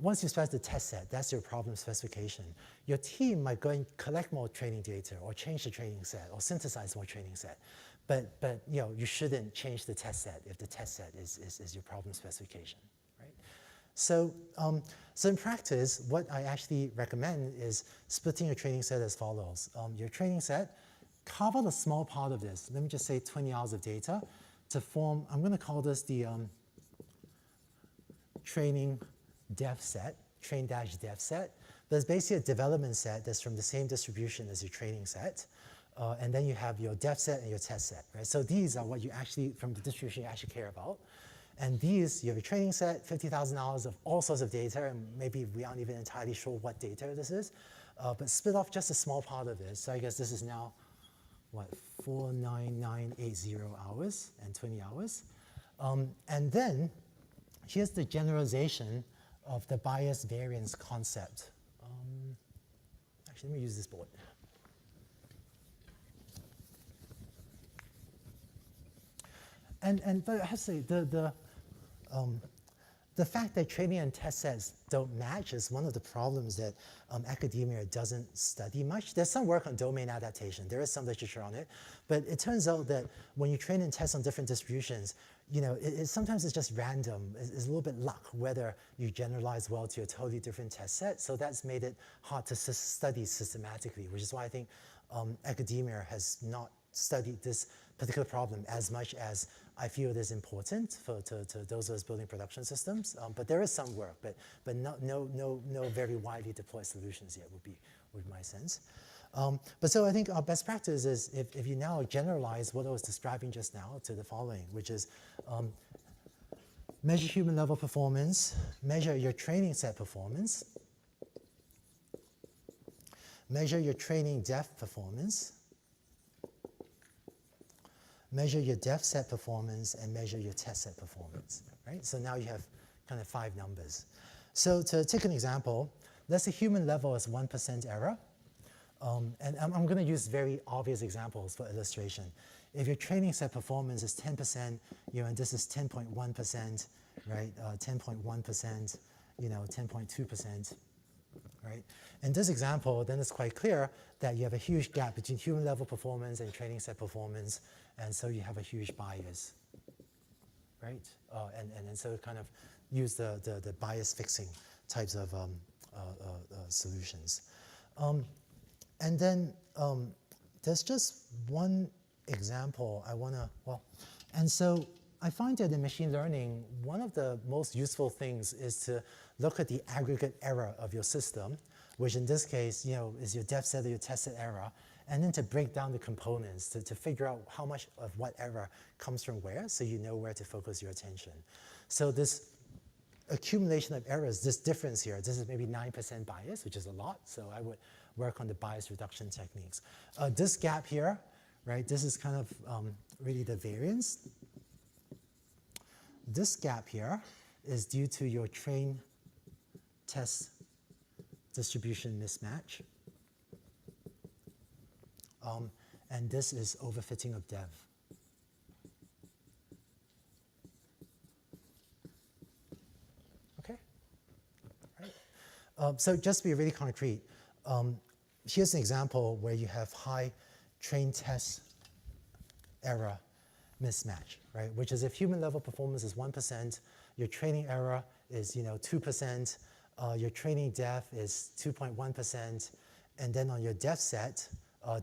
Once you specify the test set, that's your problem specification. Your team might go and collect more training data, or change the training set, or synthesize more training set. But you shouldn't change the test set if the test set is your problem specification, right? So in practice, what I actually recommend is splitting your training set as follows. Your training set, carve out a small part of this. Let me just say 20 hours of data to form, I'm going to call this the training def set, train-def set. There's basically a development set that's from the same distribution as your training set. And then you have your def set and your test set, right? So these are what you actually, from the distribution you actually care about. And these, you have a training set, 50,000 hours of all sorts of data, and maybe we aren't even entirely sure what data this is, but split off just a small part of this. So I guess this is now, what, 49980 hours and 20 hours. And then here's the generalization of the bias variance concept. Actually, let me use this board. But I have to say, the fact that training and test sets don't match is one of the problems that academia doesn't study much. There's some work on domain adaptation. There is some literature on it. But it turns out that when you train and test on different distributions, you know, sometimes it's just random. It's a little bit luck whether you generalize well to a totally different test set. So that's made it hard to study systematically, which is why I think academia has not studied this particular problem as much as I feel it is important to those of us building production systems. But there is some work, but no very widely deployed solutions yet would be my sense. But so I think our best practice is if you now generalize what I was describing just now to the following, which is measure human level performance, measure your training set performance, measure your training depth performance, measure your depth set performance, and measure your test set performance, right? So now you have kind of 5 numbers. So to take an example, let's say human level is 1% error. And I'm going to use very obvious examples for illustration. If your training set performance is 10%, you know, and this is 10.1%, right? 10.1%, you know, 10.2%, right? In this example, then it's quite clear that you have a huge gap between human level performance and training set performance, and so you have a huge bias, right? And so kind of use the bias fixing types of solutions. And then there's just one example I want to, and so I find that in machine learning, one of the most useful things is to look at the aggregate error of your system, which in this case, you know, is your depth set or your test set error, and then to break down the components to figure out how much of what error comes from where, so you know where to focus your attention. So this accumulation of errors, this difference here, this is maybe 9% bias, which is a lot, so I would work on the bias reduction techniques. This gap here, right, this is kind of really the variance. This gap here is due to your train test distribution mismatch. And this is overfitting of dev. Okay, right. So just to be really concrete, here's an example where you have high train test error mismatch, right? Which is if human level performance is 1%, your training error is 2%, your training depth is 2.1%, and then on your depth set,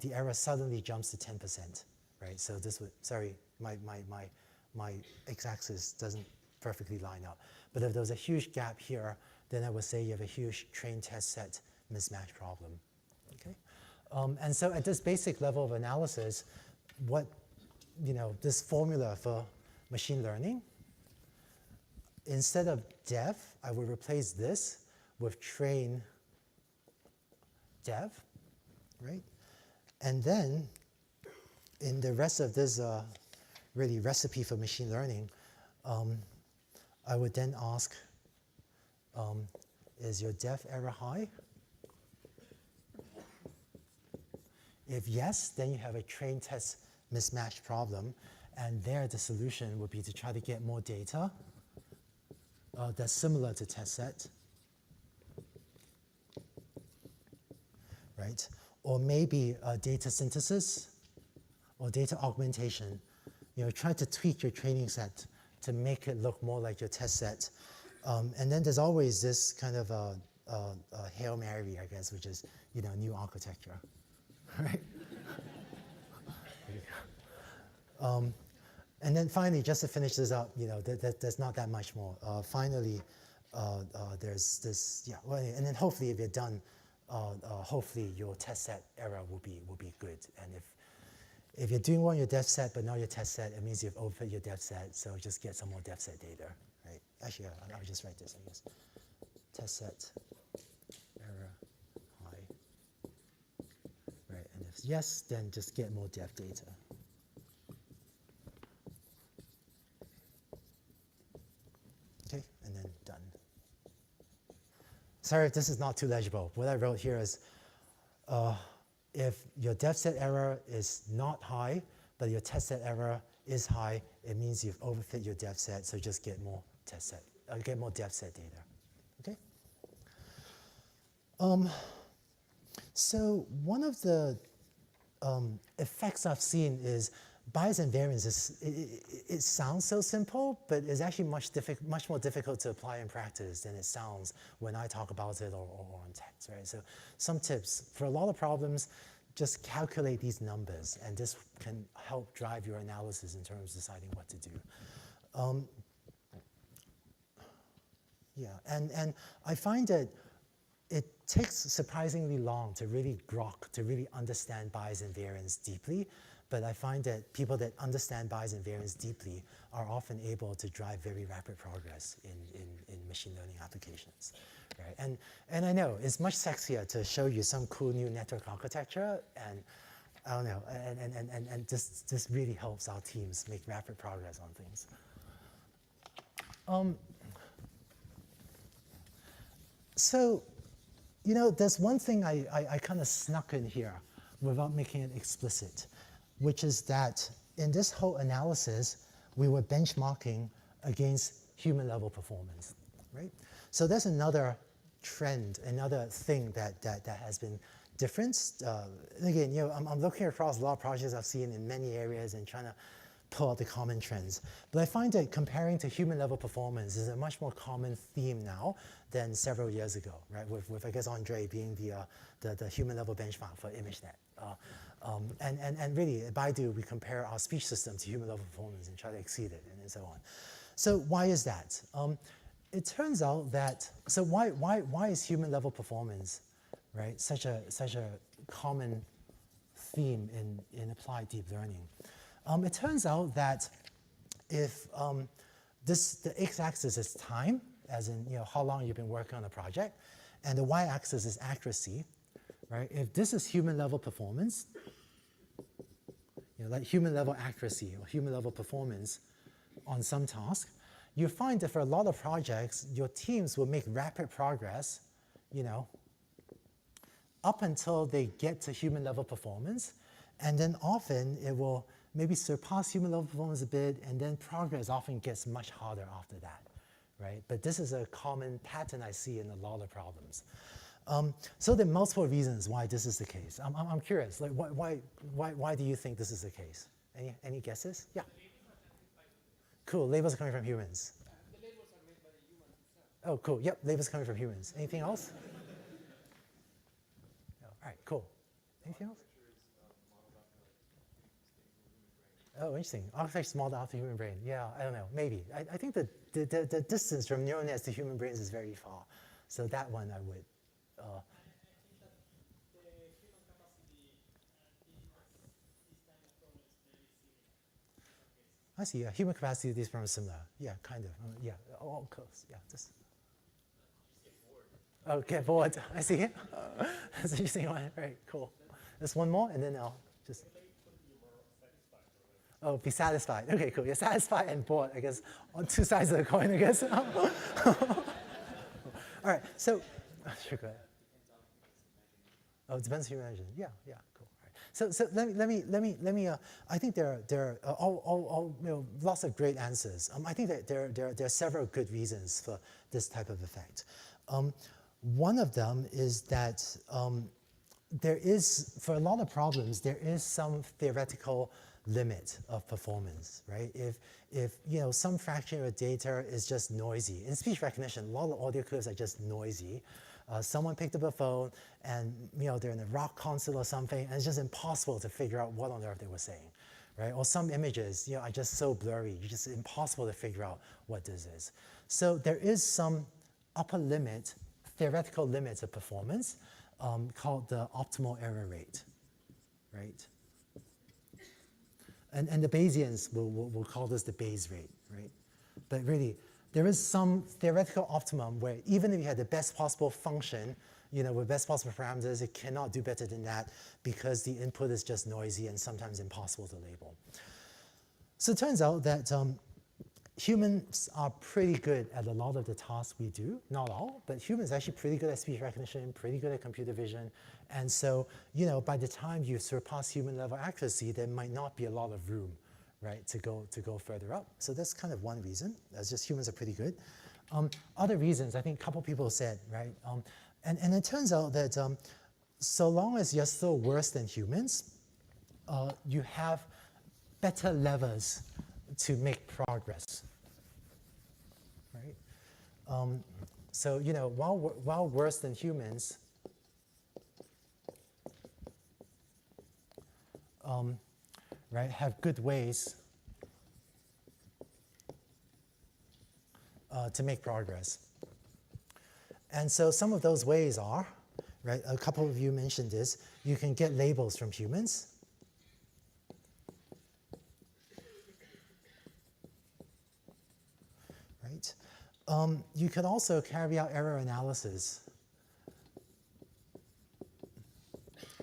the error suddenly jumps to 10%, right? So this would, sorry, my x-axis doesn't perfectly line up. But if there was a huge gap here, then I would say you have a huge train test set mismatch problem, okay? And so at this basic level of analysis, what, this formula for machine learning, instead of dev, I would replace this with train dev, right? And then in the rest of this really recipe for machine learning, I would then ask, is your dev error high? If yes, then you have a train test mismatch problem, and there the solution would be to try to get more data that's similar to test set, right? Or maybe data synthesis or data augmentation. Try to tweak your training set to make it look more like your test set. And then there's always this kind of a Hail Mary, I guess, which is new architecture, right? And then finally, just to finish this up, there's not that much more. Finally, there's this, and then hopefully if you're done, hopefully your test set error will be good. And If you're doing well in your depth set, but not your test set, it means you've overfit your depth set, so just get some more depth set data, right? Actually, I'll just write this, I guess. Test set, error, high. Right, and if yes, then just get more depth data. Okay, and then done. Sorry if this is not too legible. What I wrote here is, if your depth set error is not high, but your test set error is high, it means you've overfit your depth set, so just get more test set, get more depth set data. Okay? So one of the effects I've seen is bias and variance. It sounds so simple, but it's actually much more difficult to apply in practice than it sounds when I talk about it or on text, right? So some tips. For a lot of problems, just calculate these numbers, and this can help drive your analysis in terms of deciding what to do. Yeah, and I find that it takes surprisingly long to really grok, to really understand bias and variance deeply. But I find that people that understand bias and variance deeply are often able to drive very rapid progress in machine learning applications, right? And I know it's much sexier to show you some cool new network architecture, and I don't know, and this really helps our teams make rapid progress on things. So, you know, there's one thing I kind of snuck in here without making it explicit, which is that in this whole analysis, we were benchmarking against human level performance, right? So there's another trend, another thing that has been different. And again, you know, I'm looking across a lot of projects I've seen in many areas and trying to pull out the common trends. But I find that comparing to human level performance is a much more common theme now than several years ago, right? With I guess Andre being the human level benchmark for ImageNet. And really, at Baidu, we compare our speech system to human level performance and try to exceed it, and so on. So why is that? It turns out that, so why is human level performance, right, such a common theme in applied deep learning? It turns out that if the x-axis is time, as in, you know, how long you've been working on a project, and the y-axis is accuracy, right? If this is human level performance, you know, like human level accuracy or human level performance on some task, you find that for a lot of projects, your teams will make rapid progress, you know, up until they get to human level performance, and then often it will maybe surpass human level performance a bit, and then progress often gets much harder after that, right? But this is a common pattern I see in a lot of problems. So there are multiple reasons why this is the case. I'm curious, like why do you think this is the case? Any guesses? Yeah. Cool, labels are coming from humans. The labels are made by the humans itself. Oh, cool, yep, labels coming from humans. Anything else? No. All right, cool. Anything else? Oh, interesting. Architecture is modeled after human brain. Yeah, I don't know, maybe. I think the distance from neural nets to human brains is very far. So that one I would. I think that the human capacity is these kind of problems very similar. I see, yeah, human capacity to these problems similar. Yeah, kind of. Yeah, all close. Yeah, just. Oh, get bored. I see. That's an interesting one. Right, cool. There's one more, and then I'll just. Oh, be satisfied. Okay, cool. You're satisfied and bored, I guess, on two sides of the coin, I guess. All right, so, sure, go ahead. Oh, it depends on human energy. Yeah, yeah, cool. All right. So let me. I think there are all you know, lots of great answers. I think that there are several good reasons for this type of effect. One of them is that there is, for a lot of problems, there is some theoretical limit of performance, right? If you know, some fraction of data is just noisy. In speech recognition, a lot of audio clips are just noisy. Someone picked up a phone and, you know, they're in a rock concert or something, and it's just impossible to figure out what on earth they were saying, right? Or some images, you know, are just so blurry, it's just impossible to figure out what this is. So there is some upper limit, theoretical limits of performance called the optimal error rate, right? And the Bayesians will call this the Bayes rate, right? But really, there is some theoretical optimum where even if you had the best possible function, with best possible parameters, it cannot do better than that because the input is just noisy and sometimes impossible to label. So it turns out that humans are pretty good at a lot of the tasks we do. Not all, but humans are actually pretty good at speech recognition, pretty good at computer vision. And so, by the time you surpass human level accuracy, there might not be a lot of room, right, to go further up. So that's kind of one reason. That's just humans are pretty good. Other reasons, I think a couple people said, right? And it turns out that so long as you're still worse than humans, you have better levers to make progress, right? So while worse than humans, right, have good ways to make progress. And so some of those ways are, right, a couple of you mentioned this, you can get labels from humans. Right? You could also carry out error analysis.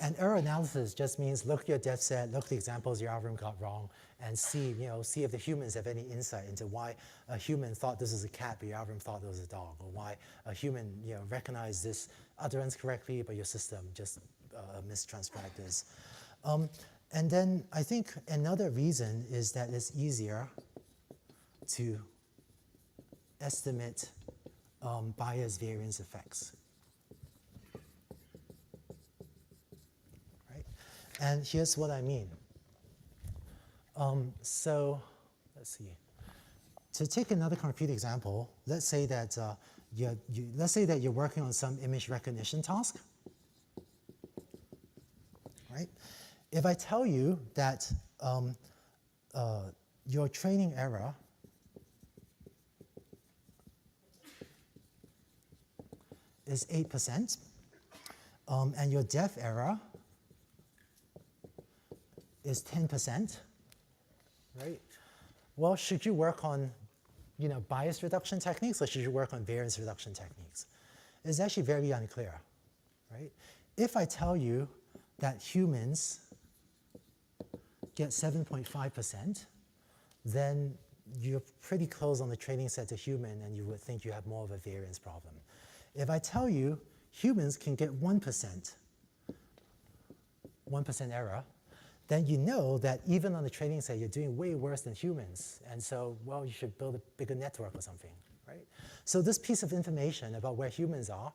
And error analysis just means look at your data set, look at the examples your algorithm got wrong, and see if the humans have any insight into why a human thought this is a cat, but your algorithm thought it was a dog, or why a human recognized this utterance correctly, but your system just mistranscribed this. And then I think another reason is that it's easier to estimate bias variance effects. Right? And here's what I mean. So let's see. To take another concrete example, let's say that you're working on some image recognition task. Right? If I tell you that your training error is 8%, and your depth error is 10%, right? Well, should you work on bias reduction techniques, or should you work on variance reduction techniques? It's actually very unclear, right? If I tell you that humans get 7.5%, then you're pretty close on the training set to human, and you would think you have more of a variance problem. If I tell you humans can get 1% error, then you know that even on the training set, you're doing way worse than humans. And so, well, you should build a bigger network or something, right? So this piece of information about where humans are,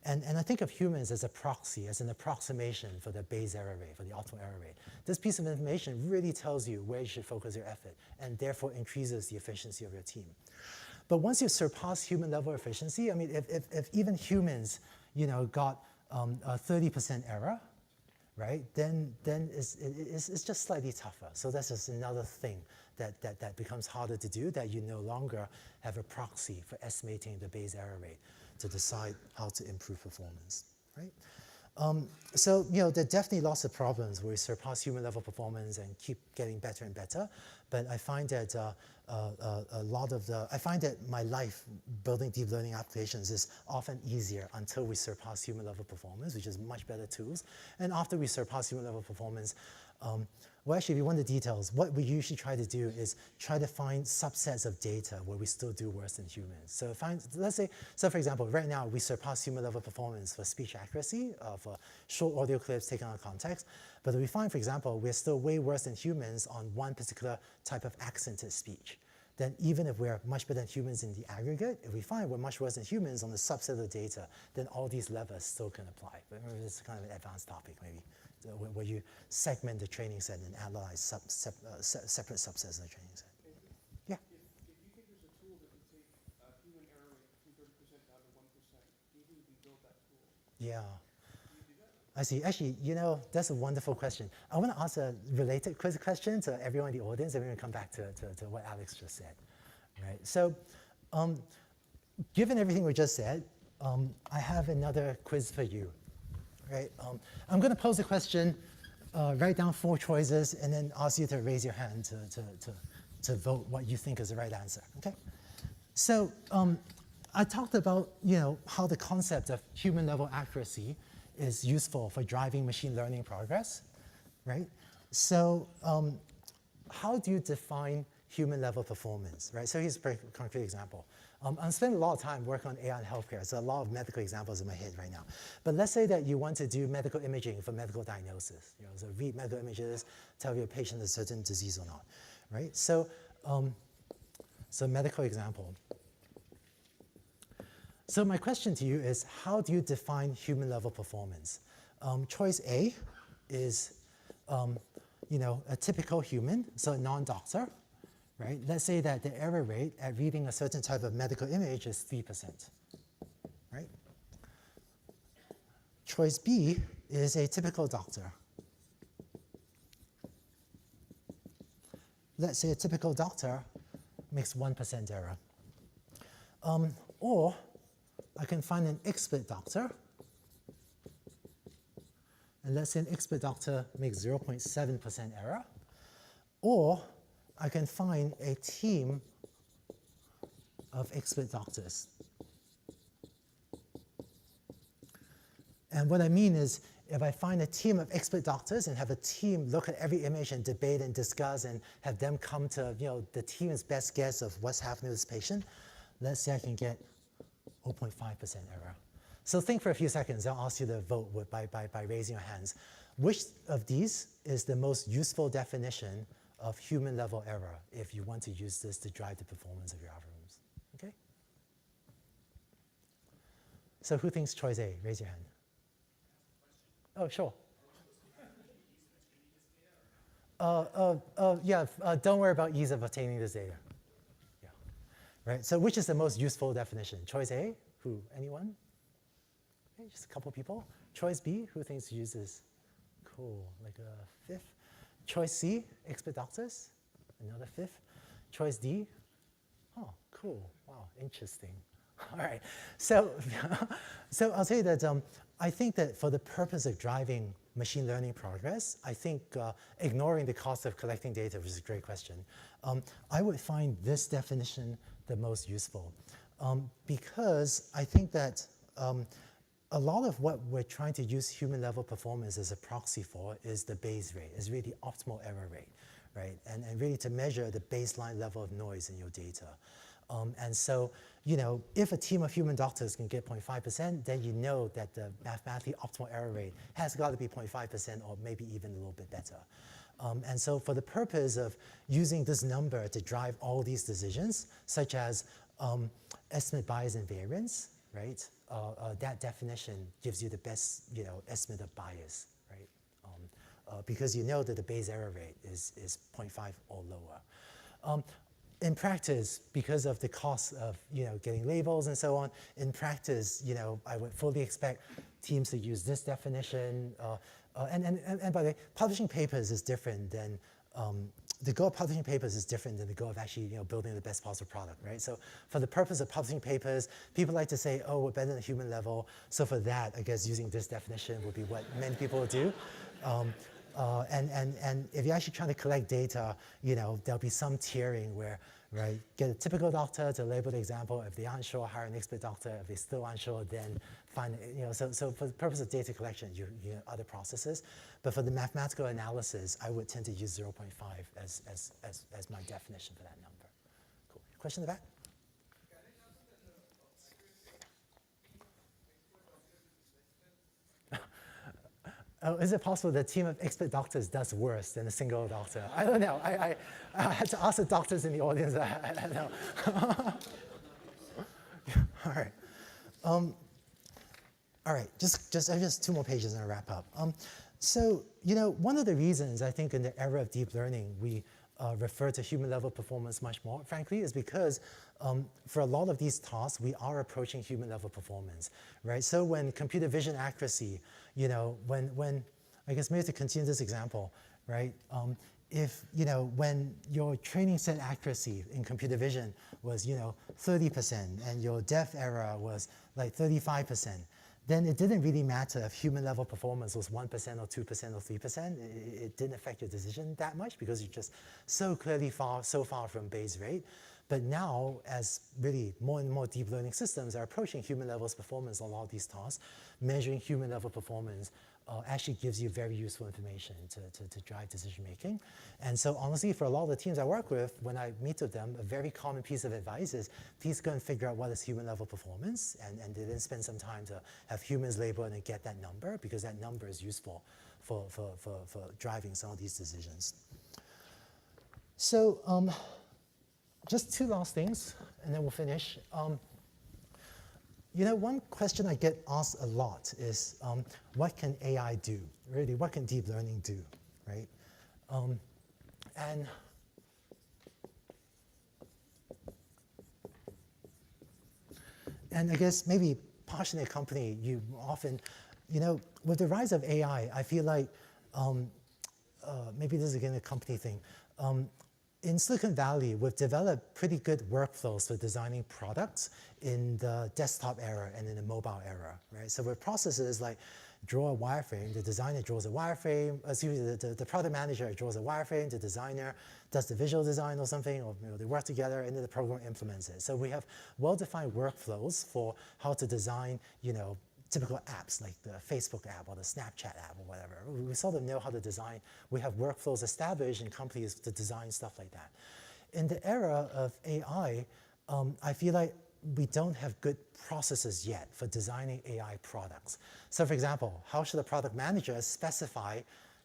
and I think of humans as a proxy, as an approximation for the Bayes error rate, for the optimal error rate. This piece of information really tells you where you should focus your effort, and therefore increases the efficiency of your team. But once you surpass human level efficiency, I mean, if even humans, got a 30% error, right? Then it's just slightly tougher. So that's just another thing that becomes harder to do. That you no longer have a proxy for estimating the Bayes error rate to decide how to improve performance, right? So there are definitely lots of problems where we surpass human level performance and keep getting better and better. But I find that I find that my life building deep learning applications is often easier until we surpass human level performance, which is much better tools. And after we surpass human level performance, well, actually, if you want the details, what we usually try to do is try to find subsets of data where we still do worse than humans. So let's say, for example, right now we surpass human level performance for speech accuracy for short audio clips taken out of context. But if we find, for example, we're still way worse than humans on one particular type of accented speech, then even if we're much better than humans in the aggregate, if we find we're much worse than humans on the subset of data, then all these levers still can apply. But it's kind of an advanced topic, maybe, where you segment the training set and analyze separate subsets of the training set. Yeah? If you think there's a tool that can take human error rate from 30% down to 1%, do you think you can build that tool? Yeah. Can you do that? I see. Actually, that's a wonderful question. I want to ask a related quiz question to everyone in the audience, and we're going to come back to what Alex just said. Right? So, given everything we just said, I have another quiz for you. Right? I'm going to pose a question write down 4 choices and then ask you to raise your hand to vote what you think is the right answer, okay? So I talked about, how the concept of human level accuracy is useful for driving machine learning progress, right? So how do you define human level performance, right? So here's a very concrete example. I'm spending a lot of time working on AI and healthcare, so a lot of medical examples in my head right now. But let's say that you want to do medical imaging for medical diagnosis. So read medical images, tell your patient a certain disease or not, right? So, so medical example. So my question to you is, how do you define human level performance? Choice A is, a typical human, so a non-doctor, right? Let's say that the error rate at reading a certain type of medical image is 3%, right? Choice B is a typical doctor. Let's say a typical doctor makes 1% error. Or I can find an expert doctor, and let's say an expert doctor makes 0.7% error. Or I can find a team of expert doctors. And what I mean is, if I find a team of expert doctors and have a team look at every image and debate and discuss and have them come to the team's best guess of what's happening to this patient, let's say I can get 0.5% error. So think for a few seconds. I'll ask you to vote by raising your hands. Which of these is the most useful definition of human level error if you want to use this to drive the performance of your algorithms? Okay? So who thinks choice A? Raise your hand. Oh, sure. Don't worry about ease of obtaining this data. Yeah. Right, so which is the most useful definition? Choice A, who, anyone? Okay, just a couple people. Choice B, who thinks uses? Cool, like a fifth. Choice C, expert doctors, another fifth. Choice D, oh, cool, wow, interesting. All right, so, so I'll say that I think that for the purpose of driving machine learning progress, I think ignoring the cost of collecting data, which is a great question, I would find this definition the most useful because I think that a lot of what we're trying to use human level performance as a proxy for is the Bayes rate, is really the optimal error rate, right? And really to measure the baseline level of noise in your data. And so, if a team of human doctors can get 0.5%, then you know that the mathematically optimal error rate has got to be 0.5% or maybe even a little bit better. And so for the purpose of using this number to drive all these decisions, such as estimate bias and variance, right? That definition gives you the best, estimate of bias, right? Because you know that the Bayes error rate is 0.5 or lower. In practice, because of the cost of getting labels and so on, in practice, I would fully expect teams to use this definition. And by the way, publishing papers is different than the goal of publishing papers is different than the goal of actually building the best possible product, right? So for the purpose of publishing papers, people like to say, oh, we're better than a human level. So for that, I guess using this definition would be what many people do. And if you're actually trying to collect data, there'll be some tiering where, right, get a typical doctor to label the example. If they aren't sure, hire an expert doctor. If they still aren't sure, then find, so for the purpose of data collection, you other processes. But for the mathematical analysis, I would tend to use 0.5 as my definition for that number. Cool. Question in the back? Oh, is it possible the team of expert doctors does worse than a single doctor? I don't know. I had to ask the doctors in the audience. I don't know. All right. All right. Just 2 more pages and I'll wrap up. So one of the reasons I think in the era of deep learning we refer to human level performance much more, frankly, is because for a lot of these tasks we are approaching human level performance, right? So when computer vision accuracy, when I guess maybe to continue this example, right? If when your training set accuracy in computer vision was 30% and your depth error was like 35%, then it didn't really matter if human level performance was 1% or 2% or 3%. It didn't affect your decision that much because you're just so clearly so far from Bayes' rate. But now, as really more and more deep learning systems are approaching human levels performance on a lot of these tasks, measuring human level performance actually gives you very useful information to drive decision making. And so honestly, for a lot of the teams I work with, when I meet with them, a very common piece of advice is please go and figure out what is human level performance, and then spend some time to have humans label and get that number, because that number is useful for driving some of these decisions. So just two last things, and then we'll finish. You know, one question I get asked a lot is, what can AI do? Really, what can deep learning do, right? And I guess maybe partially in a company, you often, you know, with the rise of AI, I feel like, maybe this is again a company thing. In Silicon Valley, we've developed pretty good workflows for designing products in the desktop era and in the mobile era, right? So with processes like draw a wireframe, the designer draws a wireframe, excuse me, the product manager draws a wireframe, the designer does the visual design or something, or they work together and then the program implements it. So we have well-defined workflows for how to design, typical apps like the Facebook app or the Snapchat app or whatever. We sort of know how to design. We have workflows established in companies to design stuff like that. In the era of AI, I feel like we don't have good processes yet for designing AI products. So for example, how should a product manager specify,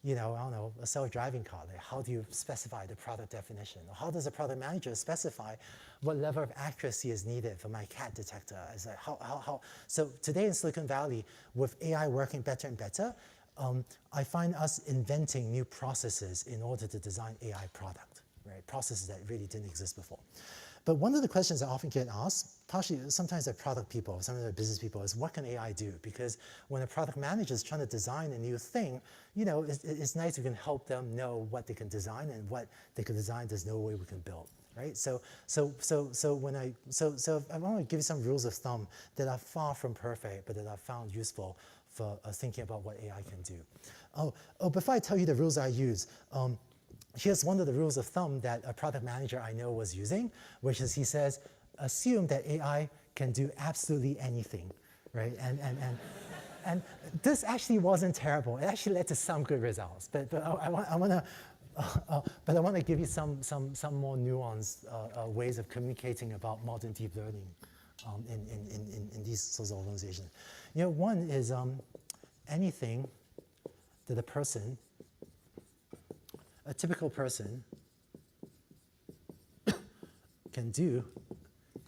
I don't know, a self-driving car? Like how do you specify the product definition? Or how does a product manager specify what level of accuracy is needed for my cat detector? It's like so today in Silicon Valley, with AI working better and better, I find us inventing new processes in order to design AI product, right? Processes that really didn't exist before. But one of the questions I often get asked, partially sometimes they're product people, sometimes they're business people, is what can AI do? Because when a product manager is trying to design a new thing, it's nice if we can help them know what they can design, and what they can design, there's no way we can build, right? So I want to give you some rules of thumb that are far from perfect, but that I've found useful for thinking about what AI can do. Oh, before I tell you the rules I use, here's one of the rules of thumb that a product manager I know was using, which is he says, assume that AI can do absolutely anything, right? And this actually wasn't terrible. It actually led to some good results. But I want to give you some more nuanced ways of communicating about modern deep learning in these sorts of organizations. One is anything that a typical person can do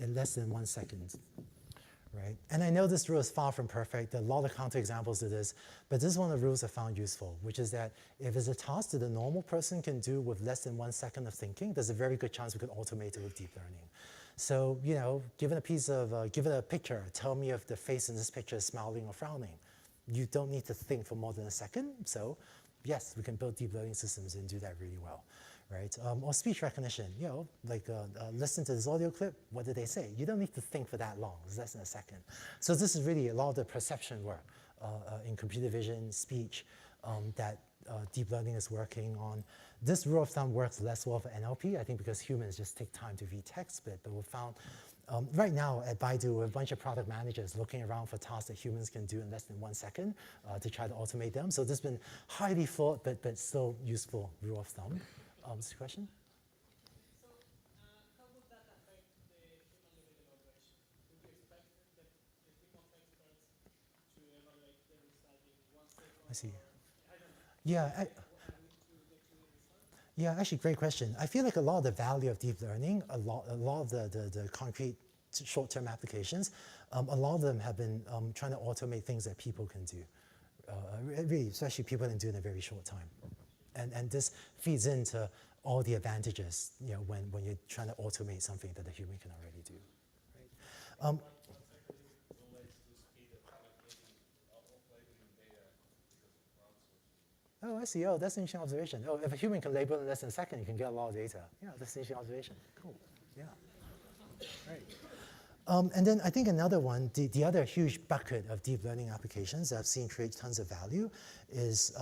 in less than 1 second, right? And I know this rule is far from perfect. There are a lot of counterexamples to this, but this is one of the rules I found useful, which is that if it's a task that a normal person can do with less than 1 second of thinking, there's a very good chance we could automate it with deep learning. So, given a picture, tell me if the face in this picture is smiling or frowning. You don't need to think for more than a second, so yes, we can build deep learning systems and do that really well, right? Or speech recognition, listen to this audio clip, what did they say? You don't need to think for that long, it's less than a second. So this is really a lot of the perception work in computer vision, speech, that deep learning is working on. This rule of thumb works less well for NLP, I think because humans just take time to read text, but we found right now at Baidu, we have a bunch of product managers looking around for tasks that humans can do in less than 1 second to try to automate them. So this has been highly thought, but still useful rule of thumb. Is the question? So, how would that affect the human level evaluation? Would you expect that the team of experts to evaluate the result in 1 second? I see. Or, I don't know. Yeah. Are we to get to the result? Yeah, actually, great question. I feel like a lot of the value of deep learning, a lot of the concrete short-term applications, a lot of them have been trying to automate things that people can do. Really, especially people can do in a very short time. And this feeds into all the advantages, when you're trying to automate something that a human can already do. Right? Oh, I see. Oh, that's an interesting observation. Oh, if a human can label in less than a second, you can get a lot of data. Yeah, that's an interesting observation. Cool. Yeah. Right. And then I think another one, the other huge bucket of deep learning applications that I've seen create tons of value is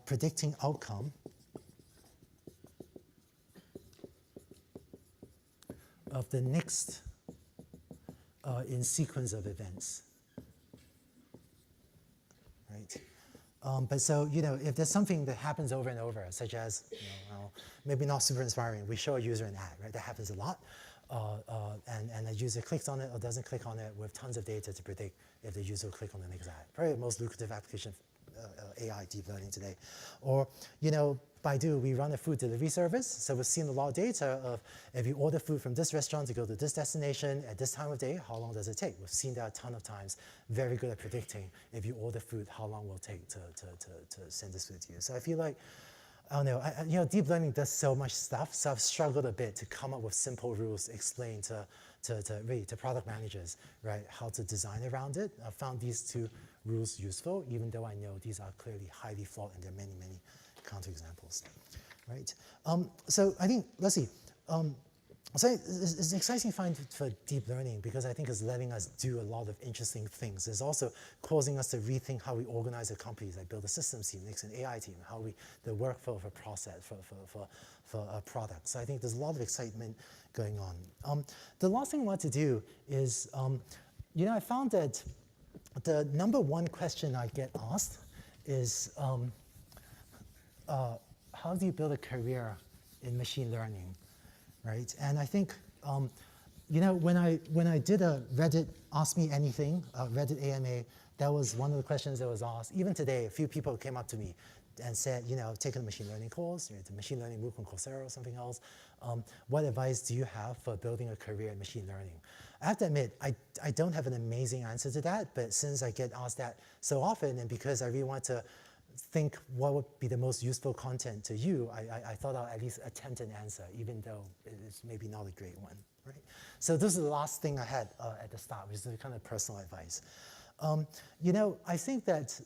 predicting outcome of the next in sequence of events, right? But so, if there's something that happens over and over, such as, maybe not super inspiring, we show a user an ad, right? That happens a lot. And a user clicks on it or doesn't click on it with tons of data to predict if the user will click on the next ad. Probably the most lucrative application AI deep learning today. Or, Baidu, we run a food delivery service, so we've seen a lot of data of if you order food from this restaurant to go to this destination at this time of day, how long does it take? We've seen that a ton of times. Very good at predicting if you order food, how long will it take to send this food to you. So I feel like, I don't know, deep learning does so much stuff, so I've struggled a bit to come up with simple rules, explain to product managers, right, how to design around it. I found these two rules useful, even though I know these are clearly highly flawed and there are many, many counterexamples, right? So I think, let's see. So it's exciting find for deep learning because I think it's letting us do a lot of interesting things. It's also causing us to rethink how we organize the companies, like build a systems team, next an AI team, how the workflow for process, for a product. So I think there's a lot of excitement going on. The last thing I want to do is, I found that the number one question I get asked is, how do you build a career in machine learning, right? And I think, when I did a Reddit Ask Me Anything, Reddit AMA, that was one of the questions that was asked. Even today, a few people came up to me and said, I've taken a machine learning course, the machine learning MOOC on Coursera or something else. What advice do you have for building a career in machine learning? I have to admit, I don't have an amazing answer to that, but since I get asked that so often, and because I really want to think what would be the most useful content to you, I thought I'll at least attempt an answer, even though it's maybe not a great one, right? So this is the last thing I had at the start, which is kind of personal advice. I think that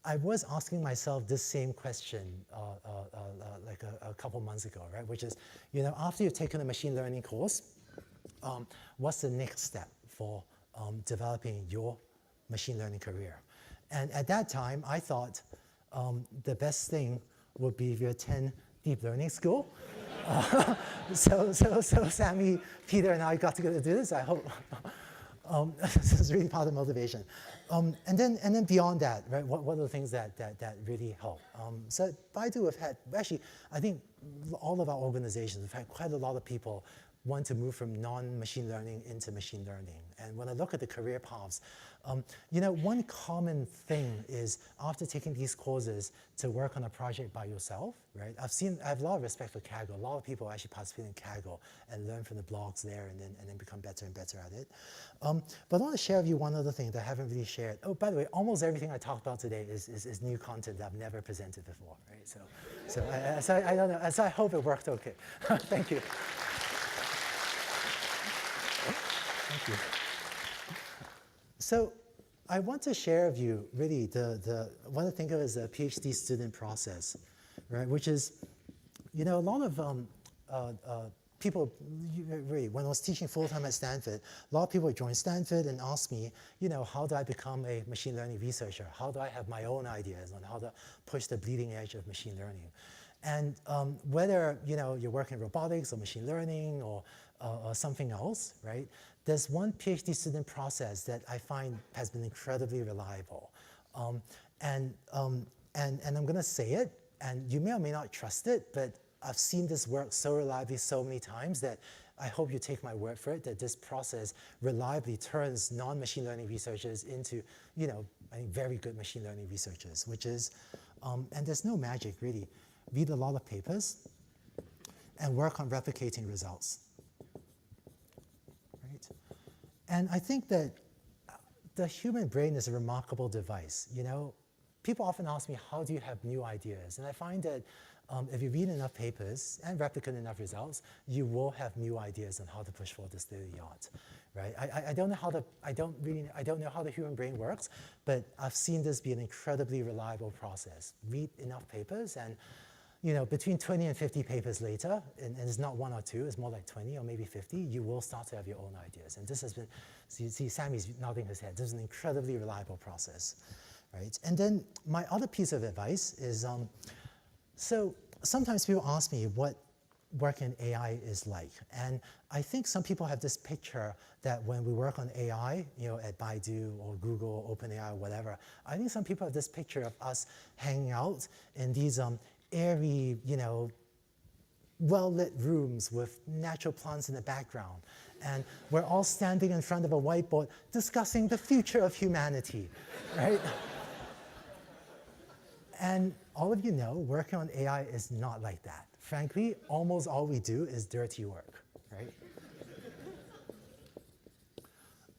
I was asking myself this same question like a couple months ago, right? Which is, after you've taken a machine learning course, what's the next step for developing your machine learning career? And at that time, I thought the best thing would be if you attend deep learning school. So Sammy, Peter, and I got together to do this. I hope this is really part of the motivation. And then beyond that, right? What are the things that really help? So Baidu have had actually, I think all of our organizations have had quite a lot of people want to move from non-machine learning into machine learning. And when I look at the career paths, one common thing is after taking these courses to work on a project by yourself, right? I have a lot of respect for Kaggle. A lot of people actually participate in Kaggle and learn from the blogs there and then become better and better at it. But I want to share with you one other thing that I haven't really shared. Oh, by the way, almost everything I talked about today is new content that I've never presented before, right? So I don't know. So I hope it worked okay. Thank you. Thank you. So I want to share with you really what I think of as a PhD student process, right? Which is, a lot of people, really, when I was teaching full-time at Stanford, a lot of people join Stanford and ask me, how do I become a machine learning researcher? How do I have my own ideas on how to push the bleeding edge of machine learning? And whether, you're working in robotics or machine learning or something else, right? There's one PhD student process that I find has been incredibly reliable. And I'm going to say it, and you may or may not trust it, but I've seen this work so reliably so many times that I hope you take my word for it, that this process reliably turns non-machine learning researchers into, I think very good machine learning researchers, which is, and there's no magic really, read a lot of papers and work on replicating results. And I think that the human brain is a remarkable device. People often ask me, how do you have new ideas? And I find that if you read enough papers and replicate enough results, you will have new ideas on how to push forward the state of the art, right? I don't know how the human brain works, but I've seen this be an incredibly reliable process. Read enough papers and between 20 and 50 papers later, and it's not one or two, it's more like 20 or maybe 50, you will start to have your own ideas. And this has been, see Sammy's nodding his head, this is an incredibly reliable process, right? And then my other piece of advice is, so sometimes people ask me what work in AI is like. And I think some people have this picture that when we work on AI, at Baidu or Google, OpenAI, or whatever, I think some people have this picture of us hanging out in these airy, well-lit rooms with natural plants in the background. And we're all standing in front of a whiteboard discussing the future of humanity, right? And all of you know, working on AI is not like that. Frankly, almost all we do is dirty work, right?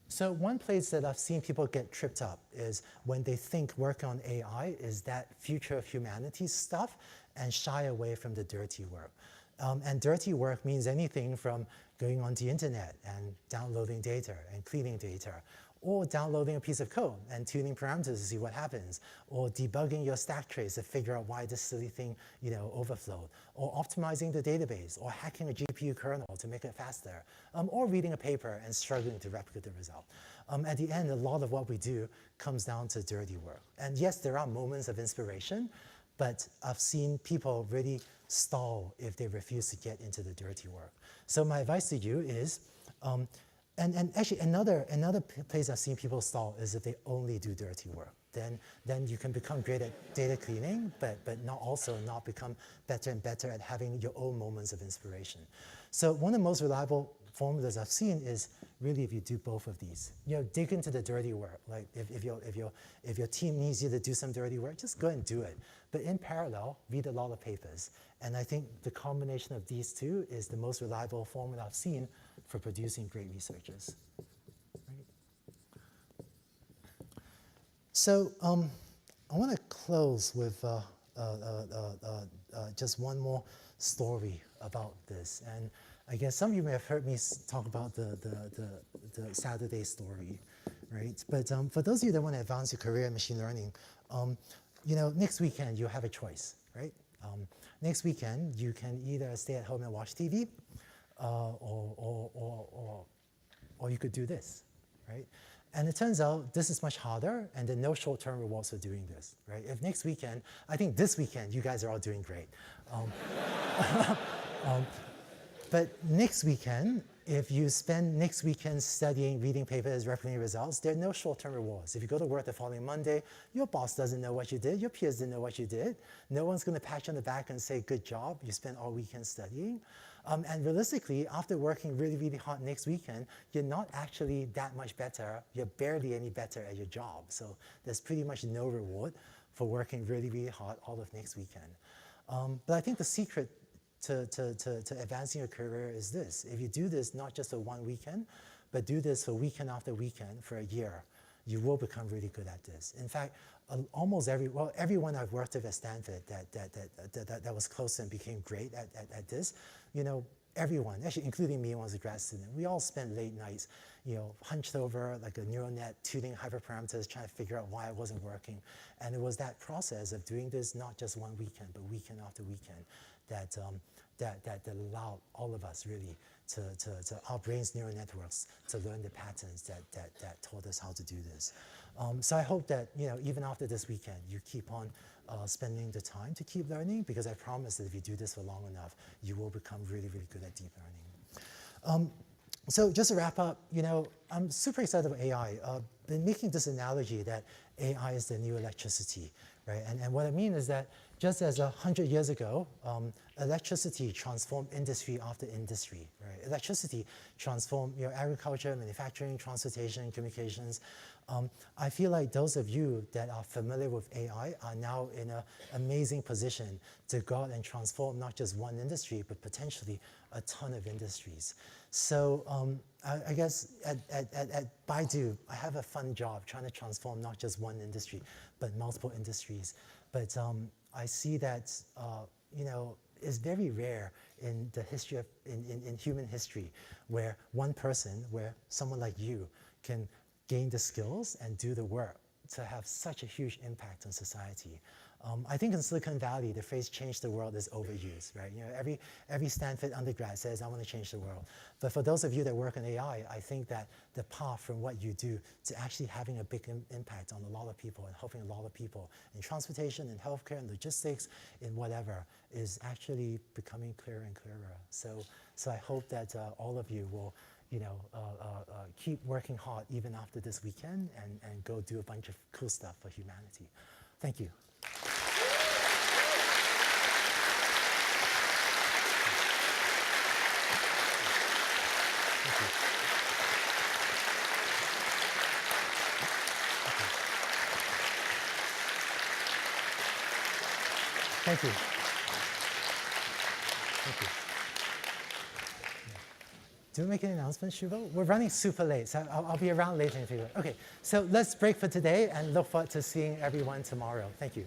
So one place that I've seen people get tripped up is when they think working on AI is that future of humanity stuff and shy away from the dirty work. And dirty work means anything from going on the internet and downloading data and cleaning data, or downloading a piece of code and tuning parameters to see what happens, or debugging your stack trace to figure out why this silly thing overflowed, or optimizing the database, or hacking a GPU kernel to make it faster, or reading a paper and struggling to replicate the result. At the end, a lot of what we do comes down to dirty work. And yes, there are moments of inspiration, but I've seen people really stall if they refuse to get into the dirty work. So my advice to you is, and actually another place I've seen people stall is if they only do dirty work. Then you can become great at data cleaning, but not become better and better at having your own moments of inspiration. So one of the most reliable formulas I've seen is really if you do both of these. Dig into the dirty work. Like if your team needs you to do some dirty work, just go and do it. But in parallel, read a lot of papers. And I think the combination of these two is the most reliable formula I've seen for producing great researchers. Right? So I want to close with just one more story about this. And I guess some of you may have heard me talk about the Saturday story, right? But for those of you that want to advance your career in machine learning, next weekend you have a choice, right? Next weekend you can either stay at home and watch TV, or you could do this, right? And it turns out this is much harder, and there are no short-term rewards for doing this, right? If next weekend, I think this weekend you guys are all doing great. But next weekend, if you spend next weekend studying, reading papers, replicating results, there are no short-term rewards. If you go to work the following Monday, your boss doesn't know what you did, your peers didn't know what you did. No one's going to pat you on the back and say, good job, you spent all weekend studying. And realistically, after working really, really hard next weekend, you're not actually that much better. You're barely any better at your job. So there's pretty much no reward for working really, really hard all of next weekend. But I think the secret to advancing your career is this. If you do this not just for one weekend, but do this for weekend after weekend for a year, you will become really good at this. In fact, almost everyone I've worked with at Stanford that was close and became great at this, everyone, actually including me when I was a grad student, we all spent late nights, hunched over like a neural net, tuning hyperparameters, trying to figure out why it wasn't working. And it was that process of doing this not just one weekend, but weekend after weekend that allowed all of us really to our brains' neural networks to learn the patterns that taught us how to do this. So I hope that even after this weekend, you keep on spending the time to keep learning, because I promise that if you do this for long enough, you will become really, really good at deep learning. So just to wrap up, I'm super excited about AI. Been making this analogy that AI is the new electricity, right? And what I mean is that just as 100 years ago, electricity transformed industry after industry, right? Electricity transformed agriculture, manufacturing, transportation, communications. I feel like those of you that are familiar with AI are now in an amazing position to go out and transform not just one industry, but potentially a ton of industries. So I guess at Baidu, I have a fun job trying to transform not just one industry, but multiple industries. But I see that it's very rare in the history of in human history where one person, where someone like you can gain the skills and do the work to have such a huge impact on society. I think in Silicon Valley, the phrase "change the world" is overused, right? You know, every Stanford undergrad says, "I want to change the world." But for those of you that work in AI, I think that the path from what you do to actually having a big impact on a lot of people and helping a lot of people in transportation, in healthcare, in logistics, in whatever, is actually becoming clearer and clearer. So I hope that all of you will, you know, keep working hard even after this weekend and go do a bunch of cool stuff for humanity. Thank you. Thank you. Thank you. Do we make any announcements, Shuvo? We're running super late, so I'll be around later if you. Okay, so let's break for today and look forward to seeing everyone tomorrow. Thank you.